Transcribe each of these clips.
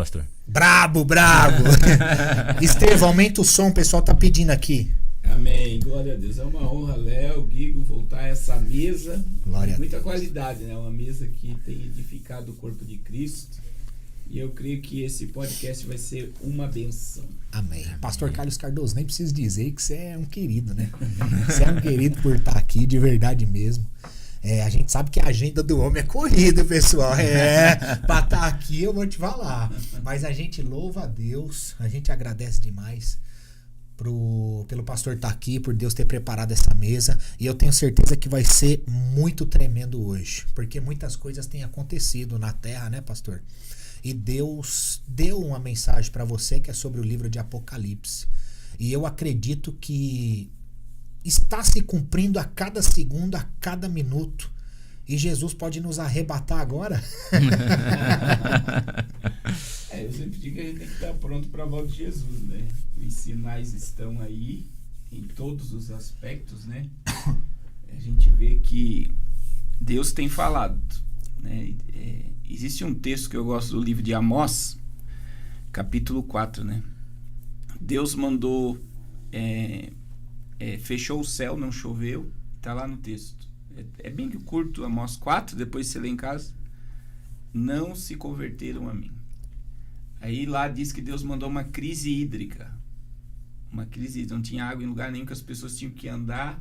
pastor. Brabo. Estevão, aumenta o som, o pessoal tá pedindo aqui. Amém, glória a Deus. É uma honra, Léo, Guigo, voltar a essa mesa. Glória a muita Deus. qualidade, né? Uma mesa que tem edificado o corpo de Cristo. E eu creio que esse podcast vai ser uma benção. Amém. Pastor Carlos Cardoso, nem preciso dizer que você é um querido, né? Você é um querido por estar aqui, de verdade mesmo. A gente sabe que a agenda do homem é corrida, pessoal. Pra estar aqui eu vou te falar. Mas a gente louva a Deus, a gente agradece demais pelo pastor estar aqui, por Deus ter preparado essa mesa. E eu tenho certeza que vai ser muito tremendo hoje. Porque muitas coisas têm acontecido na terra, né, pastor? E Deus deu uma mensagem para você que é sobre o livro de Apocalipse. E eu acredito que está se cumprindo a cada segundo, a cada minuto. E Jesus pode nos arrebatar agora? Eu sempre digo que a gente tem que estar pronto para a volta de Jesus, né? Os sinais estão aí em todos os aspectos, né? A gente vê que Deus tem falado, né? Existe um texto que eu gosto do livro de Amós, capítulo 4, né? Deus mandou, fechou o céu, não choveu, está lá no texto. É bem curto, Amós 4, depois você lê em casa. Não se converteram a mim. Aí lá diz que Deus mandou uma crise hídrica. Uma crise, não tinha água em lugar nenhum, que as pessoas tinham que andar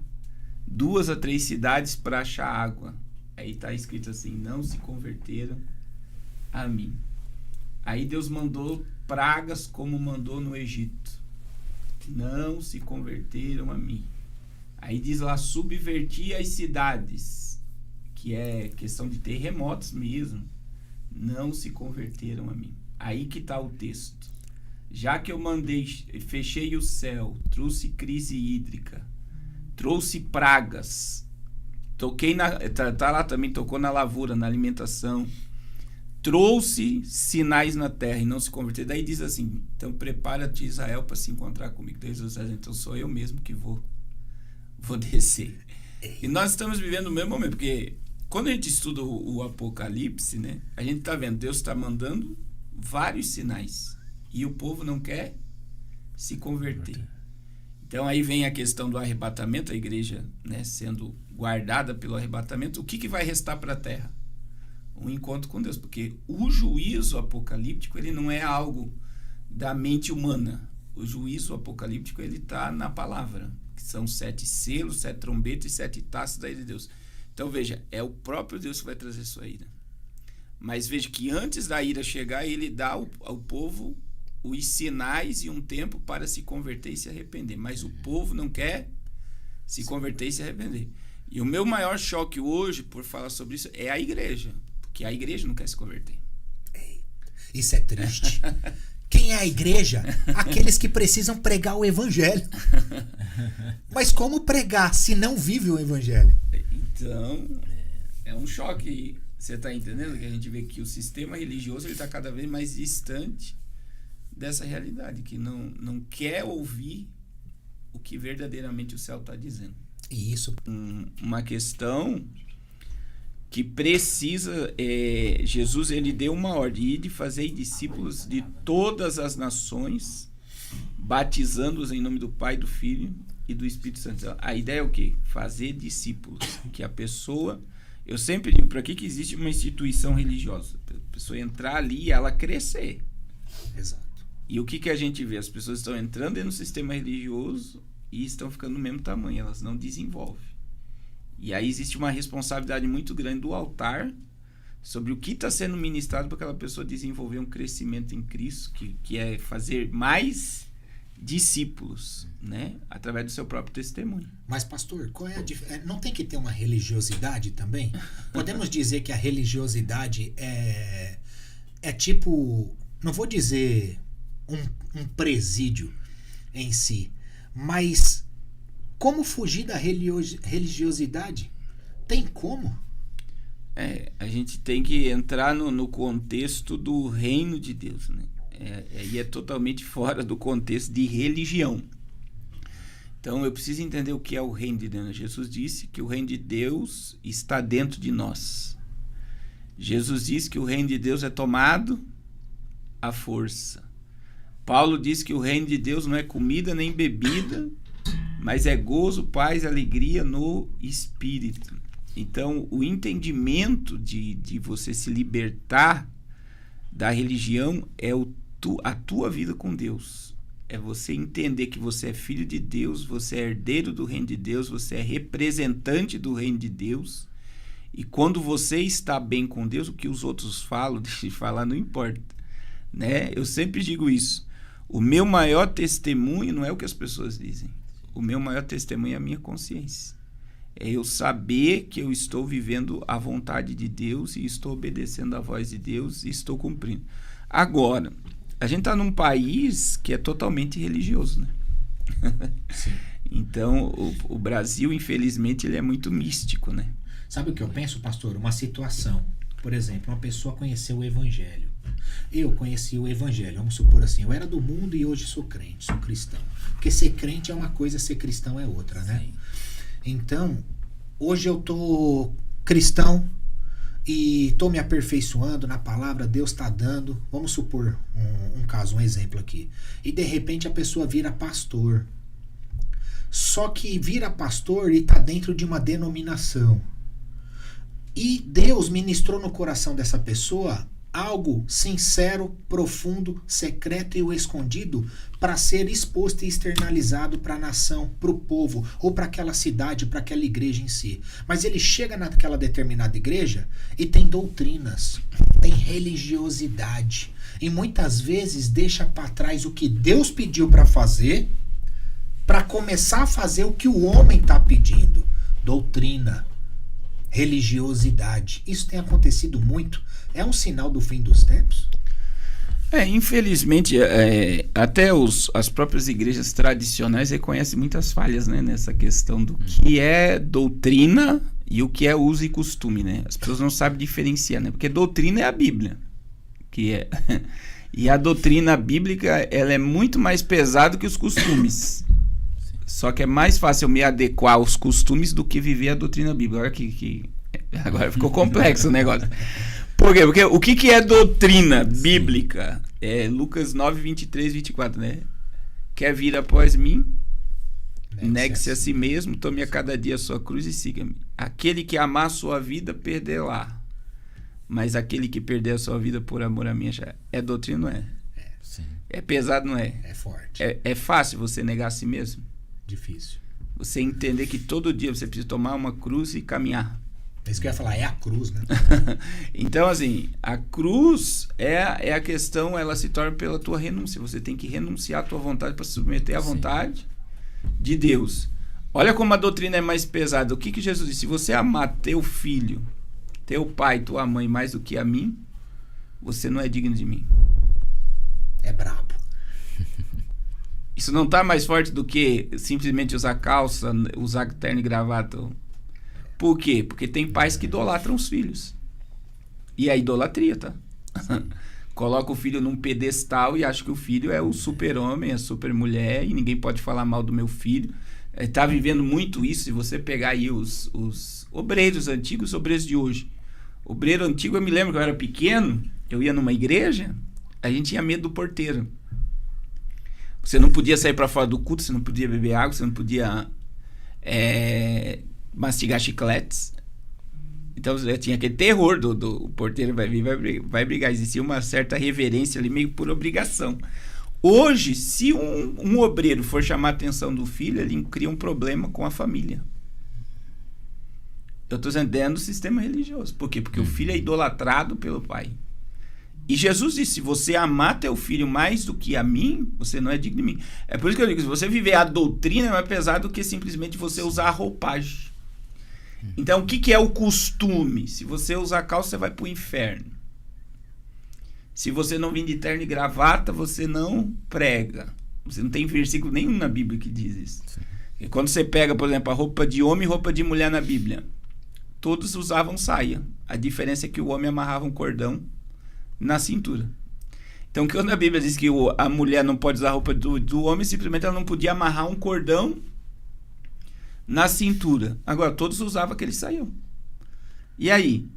2 a 3 cidades para achar água. Aí está escrito assim, não se converteram a mim. Aí Deus mandou pragas como mandou no Egito. Não se converteram a mim. Aí diz lá, subverti as cidades, que é questão de terremotos mesmo. Não se converteram a mim. Aí que está o texto. Já que eu mandei, fechei o céu, trouxe crise hídrica, trouxe pragas, toquei tá lá também, tocou na lavoura, na alimentação, trouxe sinais na terra e não se converter. Daí diz assim, então prepara-te, Israel, para se encontrar comigo. Daí Jesus diz, então sou eu mesmo que vou descer. E nós estamos vivendo o mesmo momento, porque quando a gente estuda o Apocalipse, né, a gente está vendo, Deus está mandando vários sinais e o povo não quer se converter. Então aí vem a questão do arrebatamento, a igreja, né, sendo guardada pelo arrebatamento. O que vai restar para a terra? Um encontro com Deus, porque o juízo apocalíptico ele não é algo da mente humana. O juízo apocalíptico ele está na palavra, que são 7 selos, 7 trombetas e 7 taças da ira de Deus. Então veja, é o próprio Deus que vai trazer sua ira. Mas veja que antes da ira chegar, ele dá ao povo os sinais e um tempo para se converter e se arrepender. Mas o povo não quer se converter e se arrepender. E o meu maior choque hoje, por falar sobre isso, é a igreja. Porque a igreja não quer se converter. Isso é triste. Quem é a igreja? Aqueles que precisam pregar o evangelho. Mas como pregar se não vive o evangelho? Então, é um choque. Você está entendendo que a gente vê que o sistema religioso está cada vez mais distante dessa realidade, que não quer ouvir o que verdadeiramente o céu está dizendo. E isso... Uma questão que precisa... Jesus ele deu uma ordem de fazer discípulos de todas as nações, batizando-os em nome do Pai, do Filho e do Espírito Santo. A ideia é o quê? Fazer discípulos. Que a pessoa... Eu sempre digo, para que existe uma instituição religiosa? A pessoa entrar ali e ela crescer. Exato. E o que a gente vê? As pessoas estão entrando dentro do sistema religioso e estão ficando do mesmo tamanho, elas não desenvolvem. E aí existe uma responsabilidade muito grande do altar sobre o que está sendo ministrado para aquela pessoa desenvolver um crescimento em Cristo, que é fazer mais discípulos, né? Através do seu próprio testemunho. Mas, pastor, qual é a diferença? Não tem que ter uma religiosidade também? Podemos dizer que a religiosidade é tipo, não vou dizer um presídio em si, mas como fugir da religiosidade? Tem como? A gente tem que entrar no contexto do reino de Deus, né? E é totalmente fora do contexto de religião. Então eu preciso entender o que é o reino de Deus. Jesus disse que o reino de Deus está dentro de nós. Jesus disse que o reino de Deus é tomado a força. Paulo diz que o reino de Deus não é comida nem bebida, mas é gozo, paz, alegria no Espírito. Então, o entendimento de você se libertar da religião é a tua vida com Deus. É você entender que você é filho de Deus, você é herdeiro do reino de Deus, você é representante do reino de Deus. E quando você está bem com Deus, o que os outros falam, deixa de falar, não importa. Né? Eu sempre digo isso. O meu maior testemunho não é o que as pessoas dizem. O meu maior testemunho é a minha consciência. É eu saber que eu estou vivendo a vontade de Deus e estou obedecendo a voz de Deus e estou cumprindo. Agora, a gente está num país que é totalmente religioso, né? Sim. Então, o Brasil, infelizmente, ele é muito místico, né? Sabe o que eu penso, pastor? Uma situação. Por exemplo, uma pessoa conheceu o Evangelho. Eu conheci o Evangelho. Vamos supor assim, eu era do mundo e hoje sou crente, sou cristão. Porque ser crente é uma coisa, ser cristão é outra, né? Sim. Então, hoje eu tô cristão e tô me aperfeiçoando na palavra, Deus tá dando. Vamos supor um caso, um exemplo aqui. E de repente a pessoa vira pastor. Só que vira pastor e tá dentro de uma denominação. E Deus ministrou no coração dessa pessoa algo sincero, profundo, secreto e o escondido para ser exposto e externalizado para a nação, para o povo, ou para aquela cidade, para aquela igreja em si. Mas ele chega naquela determinada igreja e tem doutrinas, tem religiosidade. E muitas vezes deixa para trás o que Deus pediu para fazer, para começar a fazer o que o homem está pedindo. Doutrina, religiosidade. Isso tem acontecido muito. É um sinal do fim dos tempos? Infelizmente, até as próprias igrejas tradicionais reconhecem muitas falhas, né, nessa questão do que é doutrina e o que é uso e costume, né? As pessoas não sabem diferenciar, né? Porque doutrina é a Bíblia, que é e a doutrina bíblica, ela é muito mais pesada que os costumes. Só que é mais fácil eu me adequar aos costumes do que viver a doutrina bíblica. Agora ficou complexo o negócio. Por quê? Porque o que é doutrina bíblica? É Lucas 9, 23, 24, né? Quer vir após mim? Negue-se a si mesmo, tome a cada dia a sua cruz e siga-me. Aquele que amar a sua vida, perderá. Mas aquele que perder a sua vida por amor a mim, é doutrina, não é? Sim. É pesado, não é? É forte. É fácil você negar a si mesmo? Difícil. Você entender que todo dia você precisa tomar uma cruz e caminhar. É isso que eu ia falar, é a cruz, né? Então, assim, a cruz é a questão, ela se torna pela tua renúncia. Você tem que renunciar à tua vontade para se submeter à vontade de Deus. Olha como a doutrina é mais pesada. O que Jesus disse? Se você amar teu filho, teu pai, tua mãe mais do que a mim, você não é digno de mim. É brabo. Isso não está mais forte do que simplesmente usar calça, usar terno e gravata. Por quê? Porque tem pais que idolatram os filhos. E é idolatria, tá? Coloca o filho num pedestal e acha que o filho é o super-homem, a super-mulher, e ninguém pode falar mal do meu filho. Está vivendo muito isso. Se você pegar aí os obreiros antigos, os obreiros de hoje. Obreiro antigo, eu me lembro que eu era pequeno, eu ia numa igreja, a gente tinha medo do porteiro. Você não podia sair para fora do culto, você não podia beber água, você não podia mastigar chicletes. Então tinha aquele terror do porteiro vai vir, vai brigar. Existia uma certa reverência ali, meio por obrigação. Hoje, se um obreiro for chamar a atenção do filho, ele cria um problema com a família. Eu estou dizendo dentro do sistema religioso. Por quê? Porque o filho é idolatrado pelo pai. E Jesus disse, se você amar teu filho mais do que a mim, você não é digno de mim. É por isso que eu digo, se você viver a doutrina, é mais pesado do que simplesmente você usar a roupagem. Então, o que é o costume? Se você usar calça, você vai para o inferno. Se você não vir de terno e gravata, você não prega. Você não tem versículo nenhum na Bíblia que diz isso. E quando você pega, por exemplo, a roupa de homem e roupa de mulher na Bíblia, todos usavam saia. A diferença é que o homem amarrava um cordão na cintura. Então, quando a Bíblia diz que a mulher não pode usar a roupa do homem, simplesmente ela não podia amarrar um cordão na cintura. Agora, todos usavam aquele saião. E aí?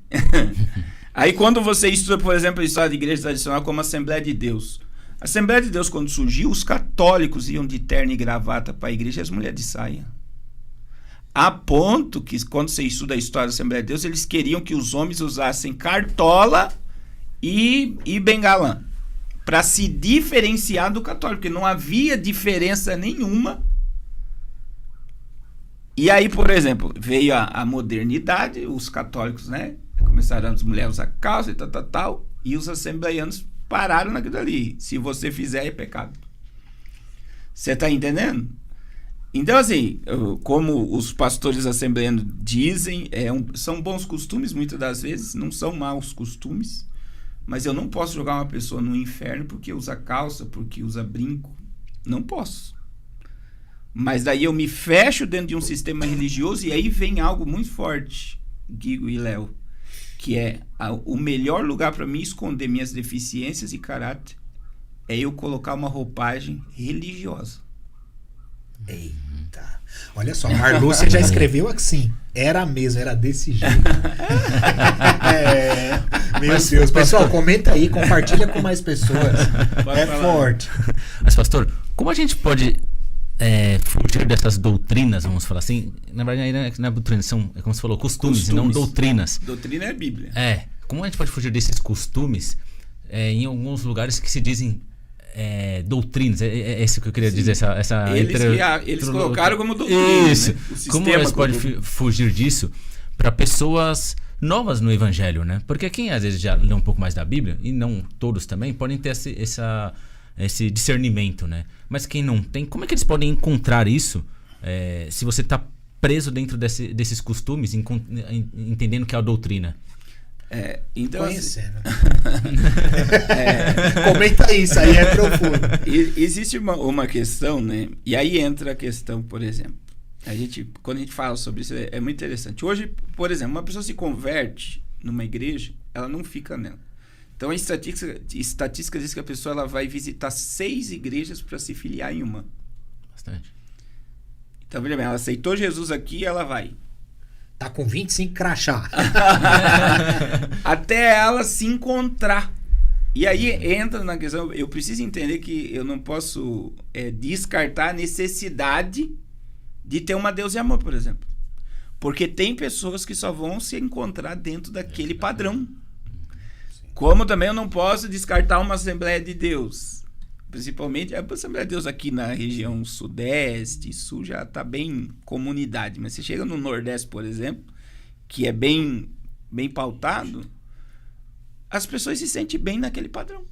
Aí quando você estuda, por exemplo, a história de igreja tradicional como a Assembleia de Deus. A Assembleia de Deus, quando surgiu, os católicos iam de terno e gravata para a igreja e as mulheres de saia. A ponto que, quando você estuda a história da Assembleia de Deus, eles queriam que os homens usassem cartola e bengalã para se diferenciar do católico, porque não havia diferença nenhuma. E aí, por exemplo, veio a modernidade, os católicos, né? Começaram as mulheres a usar calça e tal, e os assembleianos pararam naquilo ali. Se você fizer, é pecado. Você tá entendendo? Então, assim, como os pastores assembleianos dizem, são bons costumes, muitas das vezes, não são maus costumes, mas eu não posso jogar uma pessoa no inferno porque usa calça, porque usa brinco. Não posso. Mas daí eu me fecho dentro de um sistema religioso e aí vem algo muito forte, Guigo e Léo, que é o melhor lugar para mim esconder minhas deficiências e caráter é eu colocar uma roupagem religiosa. Eita. Olha só, a Marlúcia já escreveu assim. Era mesmo, era desse jeito. Meu Deus. Pessoal, comenta aí, compartilha com mais pessoas. É forte. Mas, pastor, como a gente pode fugir dessas doutrinas, vamos falar assim? Na verdade, não é doutrina, são, como você falou, costumes. E não doutrinas. Doutrina é a Bíblia. Como a gente pode fugir desses costumes em alguns lugares que se dizem doutrinas? É isso que eu queria dizer. Eles colocaram como doutrina. Isso. Né? Como eles podem fugir disso para pessoas novas no Evangelho, né? Porque quem às vezes já lê um pouco mais da Bíblia, e não todos também, podem ter esse discernimento, né? Mas quem não tem, como é que eles podem encontrar isso se você está preso dentro desses costumes, entendendo que é a doutrina? Então, conhecendo. Comenta isso, aí é profundo. Existe uma questão, né? E aí entra a questão, por exemplo, quando a gente fala sobre isso, é muito interessante. Hoje, por exemplo, uma pessoa se converte numa igreja, ela não fica nela. Então a estatística diz que a pessoa ela vai visitar 6 igrejas para se filiar em uma. Bastante. Então, veja bem, ela aceitou Jesus aqui, ela vai. Tá com 25 crachá. Até ela se encontrar. E aí entra na questão, eu preciso entender que eu não posso descartar a necessidade de ter uma Deus e amor, por exemplo. Porque tem pessoas que só vão se encontrar dentro daquele padrão. Como também eu não posso descartar uma Assembleia de Deus. Principalmente a Assembleia de Deus aqui na região sudeste, sul já está bem comunidade. Mas você chega no nordeste, por exemplo, que é bem pautado, as pessoas se sentem bem naquele padrão.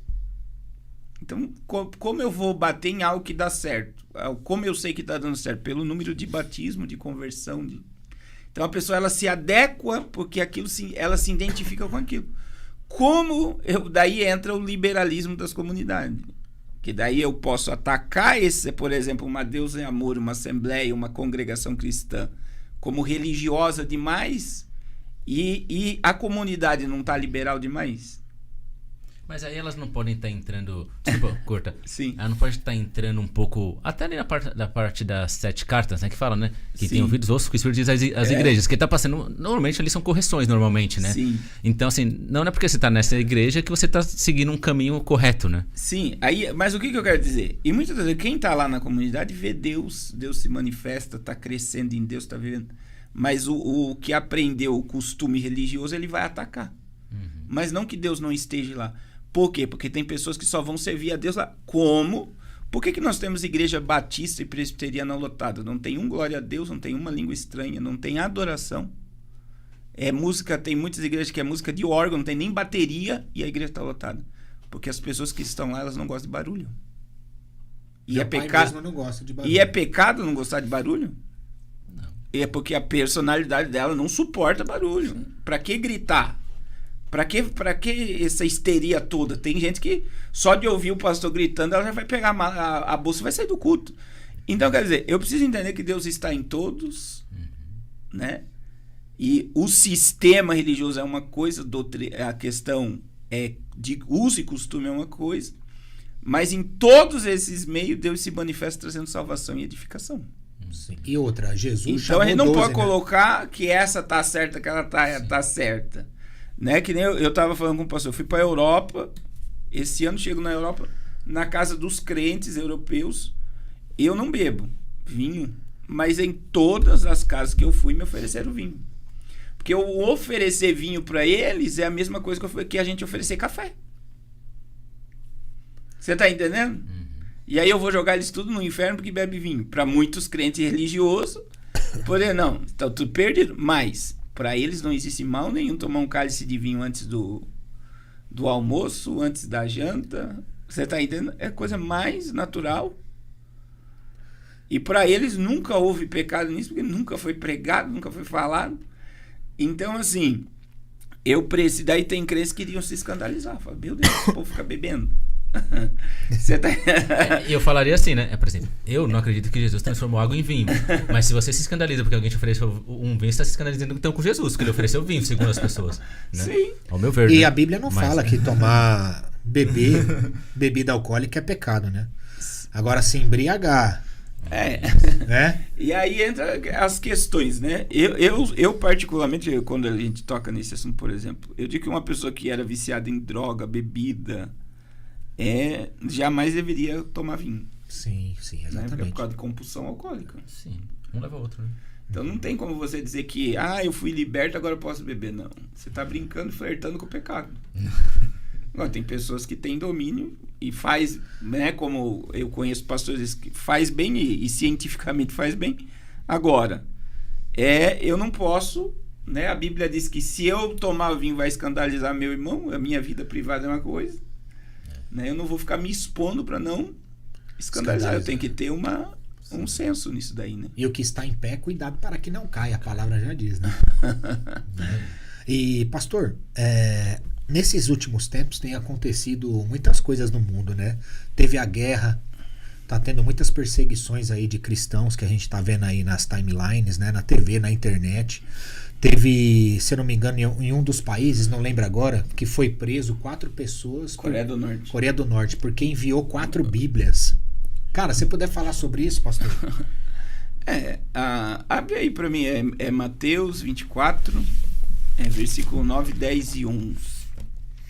Então, como eu vou bater em algo que dá certo? Como eu sei que está dando certo? Pelo número de batismo, de conversão. Então a pessoa ela se adequa porque ela se identifica com aquilo. Daí entra o liberalismo das comunidades. Que daí eu posso atacar por exemplo, uma Deus em Amor, uma assembleia, uma congregação cristã, como religiosa demais, e a comunidade não está liberal demais. Mas aí elas não podem estar entrando... Desculpa, curta. Sim. Ela não pode estar entrando um pouco... Até ali na parte das 7 cartas, né? Que fala, né? Que Sim. tem ouvidos, ouçam o que o Espírito diz às igrejas. Que está passando... Normalmente ali são correções, normalmente, né? Sim. Então, assim, não é porque você está nessa igreja que você está seguindo um caminho correto, né? Sim. Mas o que eu quero dizer? E muitas vezes quem está lá na comunidade vê Deus se manifesta, está crescendo em Deus, está vivendo. Mas o que aprendeu o costume religioso, ele vai atacar. Uhum. Mas não que Deus não esteja lá. Por quê? Porque tem pessoas que só vão servir a Deus lá. Como? Por que nós temos igreja batista e presbiteriana lotada? Não tem glória a Deus, não tem uma língua estranha, não tem adoração. Música, tem muitas igrejas que é música de órgão, não tem nem bateria e a igreja está lotada. Porque as pessoas que estão lá, elas não gostam de barulho. E é pecado. Não gosta de barulho. E é pecado não gostar de barulho? Não. É porque a personalidade dela não suporta barulho. Para que gritar? Pra que essa histeria toda? Tem gente que só de ouvir o pastor gritando, ela já vai pegar a bolsa e vai sair do culto. Então, quer dizer, eu preciso entender que Deus está em todos, né? E o sistema religioso é uma coisa, a questão de uso e costume é uma coisa, mas em todos esses meios, Deus se manifesta trazendo salvação e edificação. Sim. E outra, Jesus então a gente não 12, pode colocar que essa tá certa, que ela tá certa. Né? Que nem eu tava falando com o pastor, eu fui pra Europa, esse ano chego na Europa, na casa dos crentes europeus, eu não bebo vinho, mas em todas as casas que eu fui me ofereceram vinho. Porque eu oferecer vinho para eles é a mesma coisa que a gente oferecer café. Você tá entendendo? Uhum. E aí eu vou jogar eles tudo no inferno porque bebe vinho. Para muitos crentes religiosos, poder não, tá tudo perdido. Mas para eles não existe mal nenhum tomar um cálice de vinho antes do almoço, antes da janta. Você tá entendendo? É a coisa mais natural. E para eles nunca houve pecado nisso, porque nunca foi pregado, nunca foi falado. Então, assim, daí tem crentes que iriam se escandalizar. Fala, meu Deus, o povo fica bebendo. Você tá... Eu falaria assim, né? Por exemplo, eu não acredito que Jesus transformou água em vinho. Mas se você se escandaliza porque alguém te ofereceu um vinho, você está se escandalizando então com Jesus, porque ele ofereceu vinho, segundo as pessoas. Né? Sim. Ao meu ver. E né? a Bíblia não fala que tomar bebida alcoólica é pecado, né? Agora, se embriagar. Né? E aí entra as questões, né? Eu particularmente, quando a gente toca nesse assunto, por exemplo, eu digo que uma pessoa que era viciada em droga, bebida, jamais deveria tomar vinho. Sim, exatamente. Né? Por causa de compulsão alcoólica. Sim, um leva ao outro, né? Então não tem como você dizer que eu fui liberto, agora eu posso beber. Não, você está brincando, flertando com o pecado. Agora, tem pessoas que têm domínio e faz, né, como eu conheço pastores que faz bem e cientificamente faz bem. Agora, eu não posso, né? A Bíblia diz que se eu tomar vinho vai escandalizar meu irmão, a minha vida privada é uma coisa, né? Eu não vou ficar me expondo para não escandalizar. Eu tenho que ter um senso nisso daí, né? E o que está em pé, cuidado para que não caia, a palavra já diz, né? E, pastor, nesses últimos tempos tem acontecido muitas coisas no mundo, né? Teve a guerra, tá tendo muitas perseguições aí de cristãos que a gente tá vendo aí nas timelines, né? Na TV, na internet. Teve, se eu não me engano, em um dos países, não lembro agora, que foi preso 4 pessoas. Coreia do Norte. Coreia do Norte, porque enviou 4 Bíblias. Cara, você puder falar sobre isso, pastor? Abre aí pra mim, é Mateus 24, versículo 9, 10 e 11.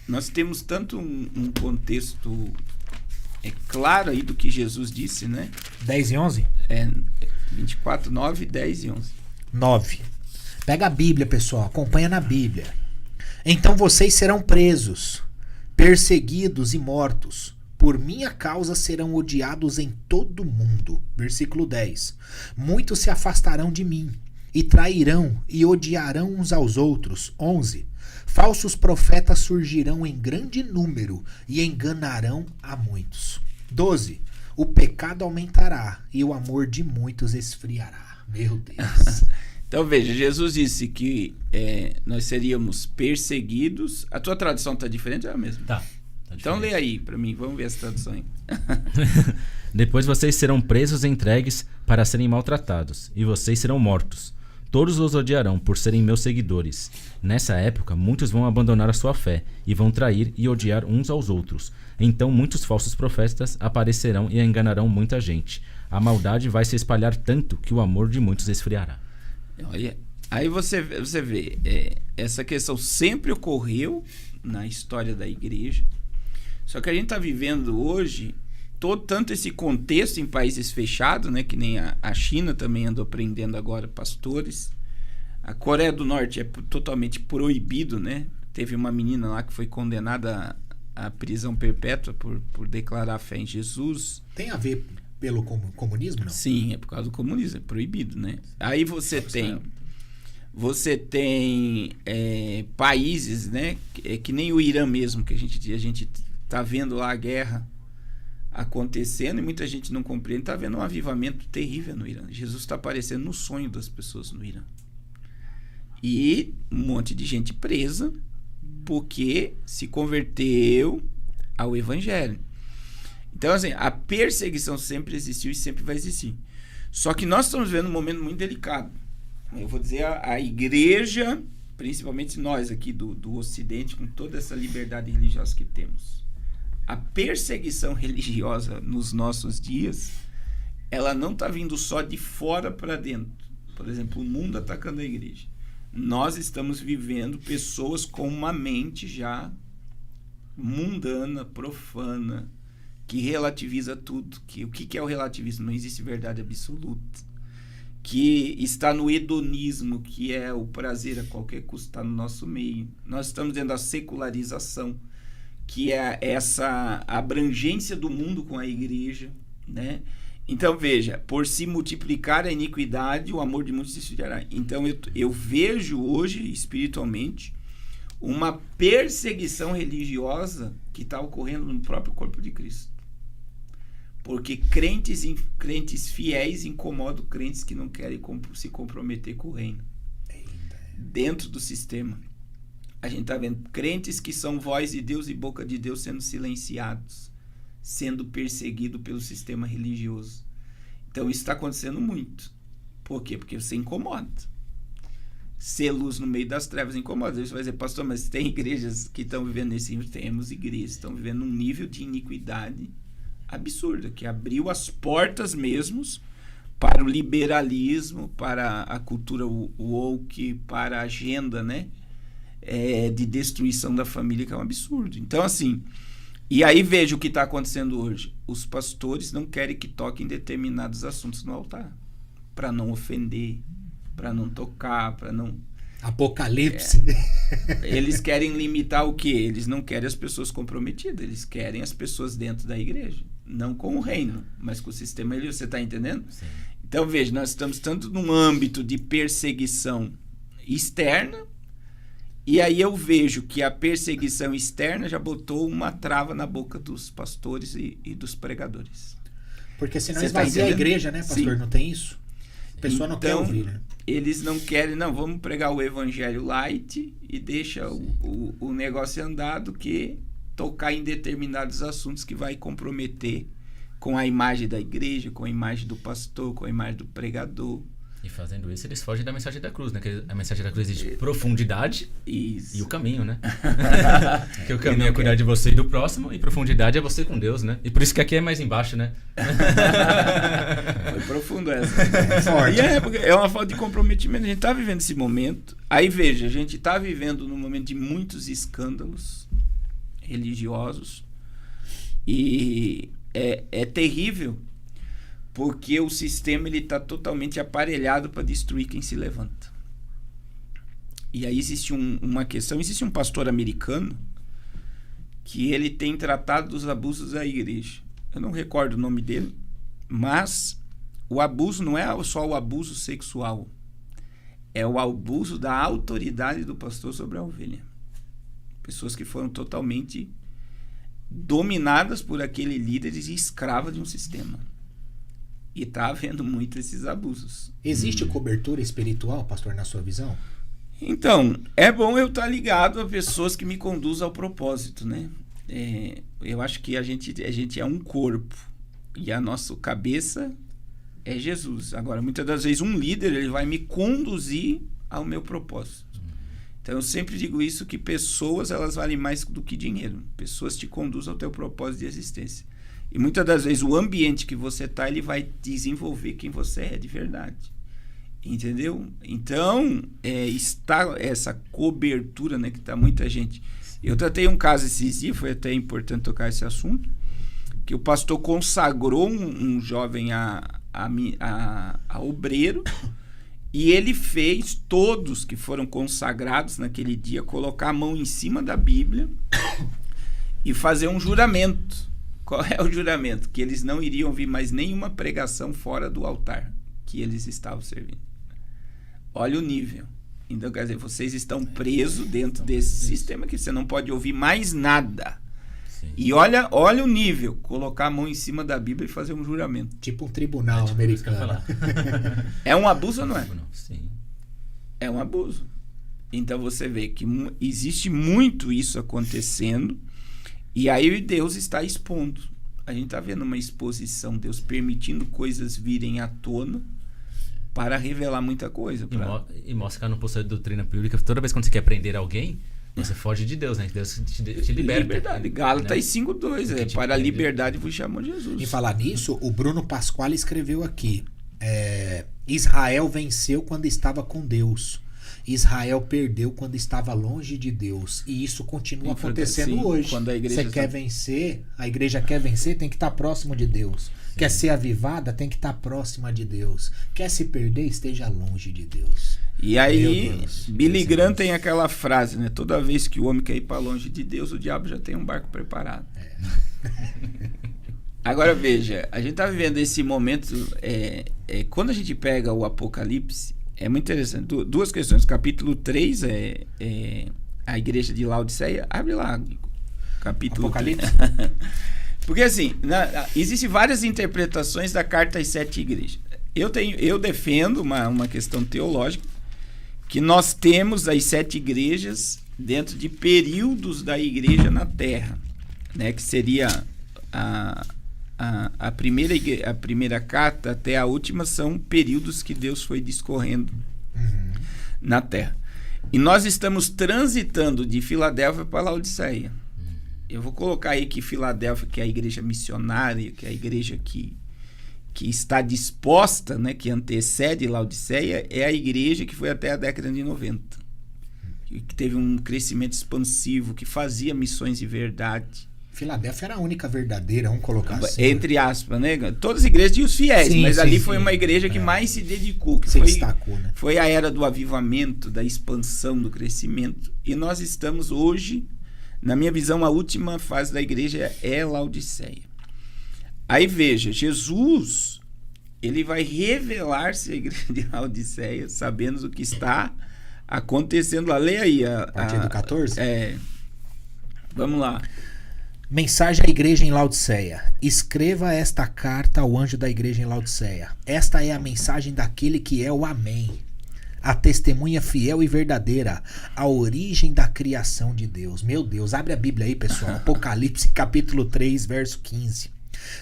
Nós temos tanto um contexto claro aí do que Jesus disse, né? 10 e 11? 24, 9, 10 e 11. 9. Pega a Bíblia, pessoal. Acompanha na Bíblia. Então vocês serão presos, perseguidos e mortos. Por minha causa serão odiados em todo o mundo. Versículo 10. Muitos se afastarão de mim e trairão e odiarão uns aos outros. 11. Falsos profetas surgirão em grande número e enganarão a muitos. 12. O pecado aumentará e o amor de muitos esfriará. Meu Deus. Então veja, Jesus disse que nós seríamos perseguidos. A tua tradução está diferente ou é a mesma? Tá. Então lê aí para mim, vamos ver essa tradução aí. Depois vocês serão presos e entregues para serem maltratados, e vocês serão mortos. Todos os odiarão por serem meus seguidores. Nessa época, muitos vão abandonar a sua fé e vão trair e odiar uns aos outros. Então muitos falsos profetas aparecerão e enganarão muita gente. A maldade vai se espalhar tanto que o amor de muitos esfriará. Aí você vê, essa questão sempre ocorreu na história da igreja. Só que a gente está vivendo hoje tanto esse contexto em países fechados, né, que nem a China também andou prendendo agora pastores. A Coreia do Norte é totalmente proibido, né? Teve uma menina lá que foi condenada à prisão perpétua por declarar fé em Jesus. Tem a ver pelo comunismo, não? Sim, é por causa do comunismo, é proibido, né? Aí você tem países, né, que nem o Irã mesmo, que a gente tá vendo lá a guerra acontecendo e muita gente não compreende, tá vendo um avivamento terrível no Irã. Jesus está aparecendo no sonho das pessoas no Irã. E um monte de gente presa porque se converteu ao evangelho. Então, assim, a perseguição sempre existiu e sempre vai existir. Só que nós estamos vivendo um momento muito delicado. Eu vou dizer, a igreja, principalmente nós aqui do Ocidente, com toda essa liberdade religiosa que temos, a perseguição religiosa nos nossos dias, ela não está vindo só de fora para dentro. Por exemplo, o mundo atacando a igreja. nós estamos vivendo pessoas com uma mente já mundana, profana, que relativiza tudo. O que é o relativismo? Não existe verdade absoluta. Que está no hedonismo, que é o prazer a qualquer custo, está no nosso meio. Nós estamos dentro da secularização, que é essa abrangência do mundo com a igreja, né? Então, veja, por se multiplicar a iniquidade, o amor de muitos se esfriará. Então, eu vejo hoje, espiritualmente, uma perseguição religiosa que está ocorrendo no próprio corpo de Cristo. Porque crentes fiéis incomodam crentes que não querem se comprometer com o reino. Dentro do sistema. A gente está vendo crentes que são voz de Deus e boca de Deus sendo silenciados, sendo perseguidos pelo sistema religioso. Então isso está acontecendo muito. Por quê? Porque você incomoda. Ser luz no meio das trevas incomoda. Você vai dizer, pastor, mas tem igrejas que estão vivendo nesse nível? Temos igrejas que estão vivendo um nível de iniquidade absurda, que abriu as portas mesmos para o liberalismo, para a cultura woke, para a agenda, né, de destruição da família, que é um absurdo. Então, assim, e aí veja o que está acontecendo hoje. Os pastores não querem que toquem determinados assuntos no altar, para não ofender, para não tocar, para não... Apocalipse. Eles querem limitar o quê? Eles não querem as pessoas comprometidas, eles querem as pessoas dentro da igreja. Não com o reino, mas com o sistema religioso. Você está entendendo? Sim. Então, veja, nós estamos tanto num âmbito de perseguição externa, e aí eu vejo que a perseguição externa já botou uma trava na boca dos pastores e dos pregadores. Porque senão esvazia a igreja, né, pastor? Sim. Não tem isso? A pessoa não quer ouvir, né? Eles não querem, não, vamos pregar o evangelho light e deixa o negócio andar do que tocar em determinados assuntos que vai comprometer com a imagem da igreja, com a imagem do pastor, com a imagem do pregador. E fazendo isso, eles fogem da mensagem da cruz, né? Que a mensagem da cruz existe profundidade e o caminho, né? Porque o caminho é cuidar de você e do próximo, e profundidade é você com Deus, né? E por isso que aqui é mais embaixo, né? Foi profundo essa. É forte. E é uma falta de comprometimento. A gente está vivendo esse momento. Aí veja, a gente está vivendo num momento de muitos escândalos religiosos. E é terrível. Porque o sistema está totalmente aparelhado para destruir quem se levanta. E aí existe uma questão, existe um pastor americano que ele tem tratado dos abusos da igreja. Eu não recordo o nome dele, mas o abuso não é só o abuso sexual, é o abuso da autoridade do pastor sobre a ovelha. Pessoas que foram totalmente dominadas por aquele líder e escravas de um sistema. E está havendo muito esses abusos. Existe cobertura espiritual, pastor, na sua visão? Então, é bom eu estar ligado a pessoas que me conduzam ao propósito, né? Eu acho que a gente é um corpo e a nossa cabeça é Jesus. Agora, muitas das vezes um líder ele vai me conduzir ao meu propósito. Então, eu sempre digo isso, que pessoas elas valem mais do que dinheiro. Pessoas te conduzem ao teu propósito de existência. E muitas das vezes o ambiente que você está, ele vai desenvolver quem você é de verdade. Entendeu? Então, está essa cobertura, né, que está muita gente. Eu tratei um caso esses dias, foi até importante tocar esse assunto, que o pastor consagrou um jovem a obreiro, e ele fez todos que foram consagrados naquele dia colocar a mão em cima da Bíblia e fazer um juramento. Qual é o juramento? Que eles não iriam ouvir mais nenhuma pregação fora do altar que eles estavam servindo. Olha o nível. Então, quer dizer, vocês estão presos dentro desse sistema que você não pode ouvir mais nada. Sim. E olha o nível. Colocar a mão em cima da Bíblia e fazer um juramento. Tipo um tribunal americano. É um abuso ou não é? Sim. É um abuso. Então você vê que existe muito isso acontecendo. E aí Deus está expondo. A gente está vendo uma exposição, Deus permitindo coisas virem à tona para revelar muita coisa. E mostra que no posto de doutrina bíblica, toda vez que você quer prender alguém, você foge de Deus, né? Deus te liberta. Liberdade. Gálatas 5:2, para a liberdade vos chamou Jesus. Em falar nisso, o Bruno Pasquale escreveu aqui, Israel venceu quando estava com Deus. Israel perdeu quando estava longe de Deus. E isso continua acontecendo sim, hoje. quando a igreja Você quer vencer, a igreja quer vencer, tem que estar próximo de Deus. Sim. Quer ser avivada, tem que estar próxima de Deus. Quer se perder, esteja longe de Deus. E aí, Billy Graham tem aquela frase, né? Toda vez que o homem quer ir para longe de Deus, o diabo já tem um barco preparado. Agora veja, a gente está vivendo esse momento, quando a gente pega o Apocalipse, é muito interessante. Duas questões. Capítulo 3 é a igreja de Laodiceia. Abre lá, capítulo Apocalipse. 3. Porque assim, existem várias interpretações da carta às 7 igrejas. Eu defendo uma questão teológica, que nós temos as 7 igrejas dentro de períodos da igreja na Terra, né? Que seria a primeira carta até a última são períodos que Deus foi discorrendo na Terra. E nós estamos transitando de Filadélfia para Laodiceia. Eu vou colocar aí que Filadélfia, que é a igreja missionária, que é a igreja que está disposta, né, que antecede Laodiceia, é a igreja que foi até a década de 90. Que teve um crescimento expansivo, que fazia missões de verdade. Filadélfia era a única verdadeira, vamos colocar assim. Entre aspas, né? Todas as igrejas tinham os fiéis, sim, mas sim, ali sim. foi uma igreja que mais se dedicou. Que se destacou, né? Foi a era do avivamento, da expansão, do crescimento. E nós estamos hoje, na minha visão, a última fase da igreja é Laodiceia. Aí veja, Jesus, ele vai revelar-se à igreja de Laodiceia, sabendo o que está acontecendo lá. Leia aí. A partir do 14? Vamos lá. Mensagem à igreja em Laodiceia. Escreva esta carta ao anjo da igreja em Laodiceia. Esta é a mensagem daquele que é o Amém, a testemunha fiel e verdadeira, a origem da criação de Deus. Meu Deus, abre a Bíblia aí, pessoal. Apocalipse, capítulo 3, verso 15.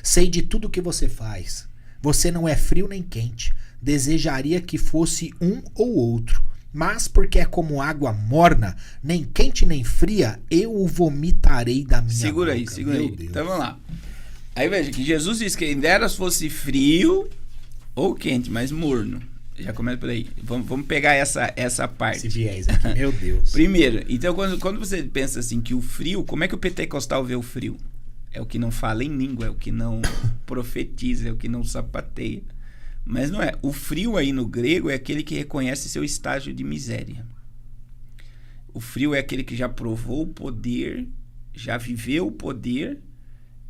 Sei de tudo que você faz. Você não é frio nem quente. Desejaria que fosse um ou outro. Mas porque é como água morna, nem quente nem fria, eu o vomitarei da minha segura boca. Aí, segura aí. Então vamos lá. Aí veja que Jesus disse que quem dera fosse frio ou quente, mas morno. Já começa por aí. Vamos pegar essa parte. Esse viés aqui, meu Deus. Primeiro, então quando você pensa assim que o frio, como é que o pentecostal vê o frio? É o que não fala em língua, é o que não profetiza, é o que não sapateia. Mas não é. O frio aí no grego é aquele que reconhece seu estágio de miséria. O frio é aquele que já provou o poder, já viveu o poder,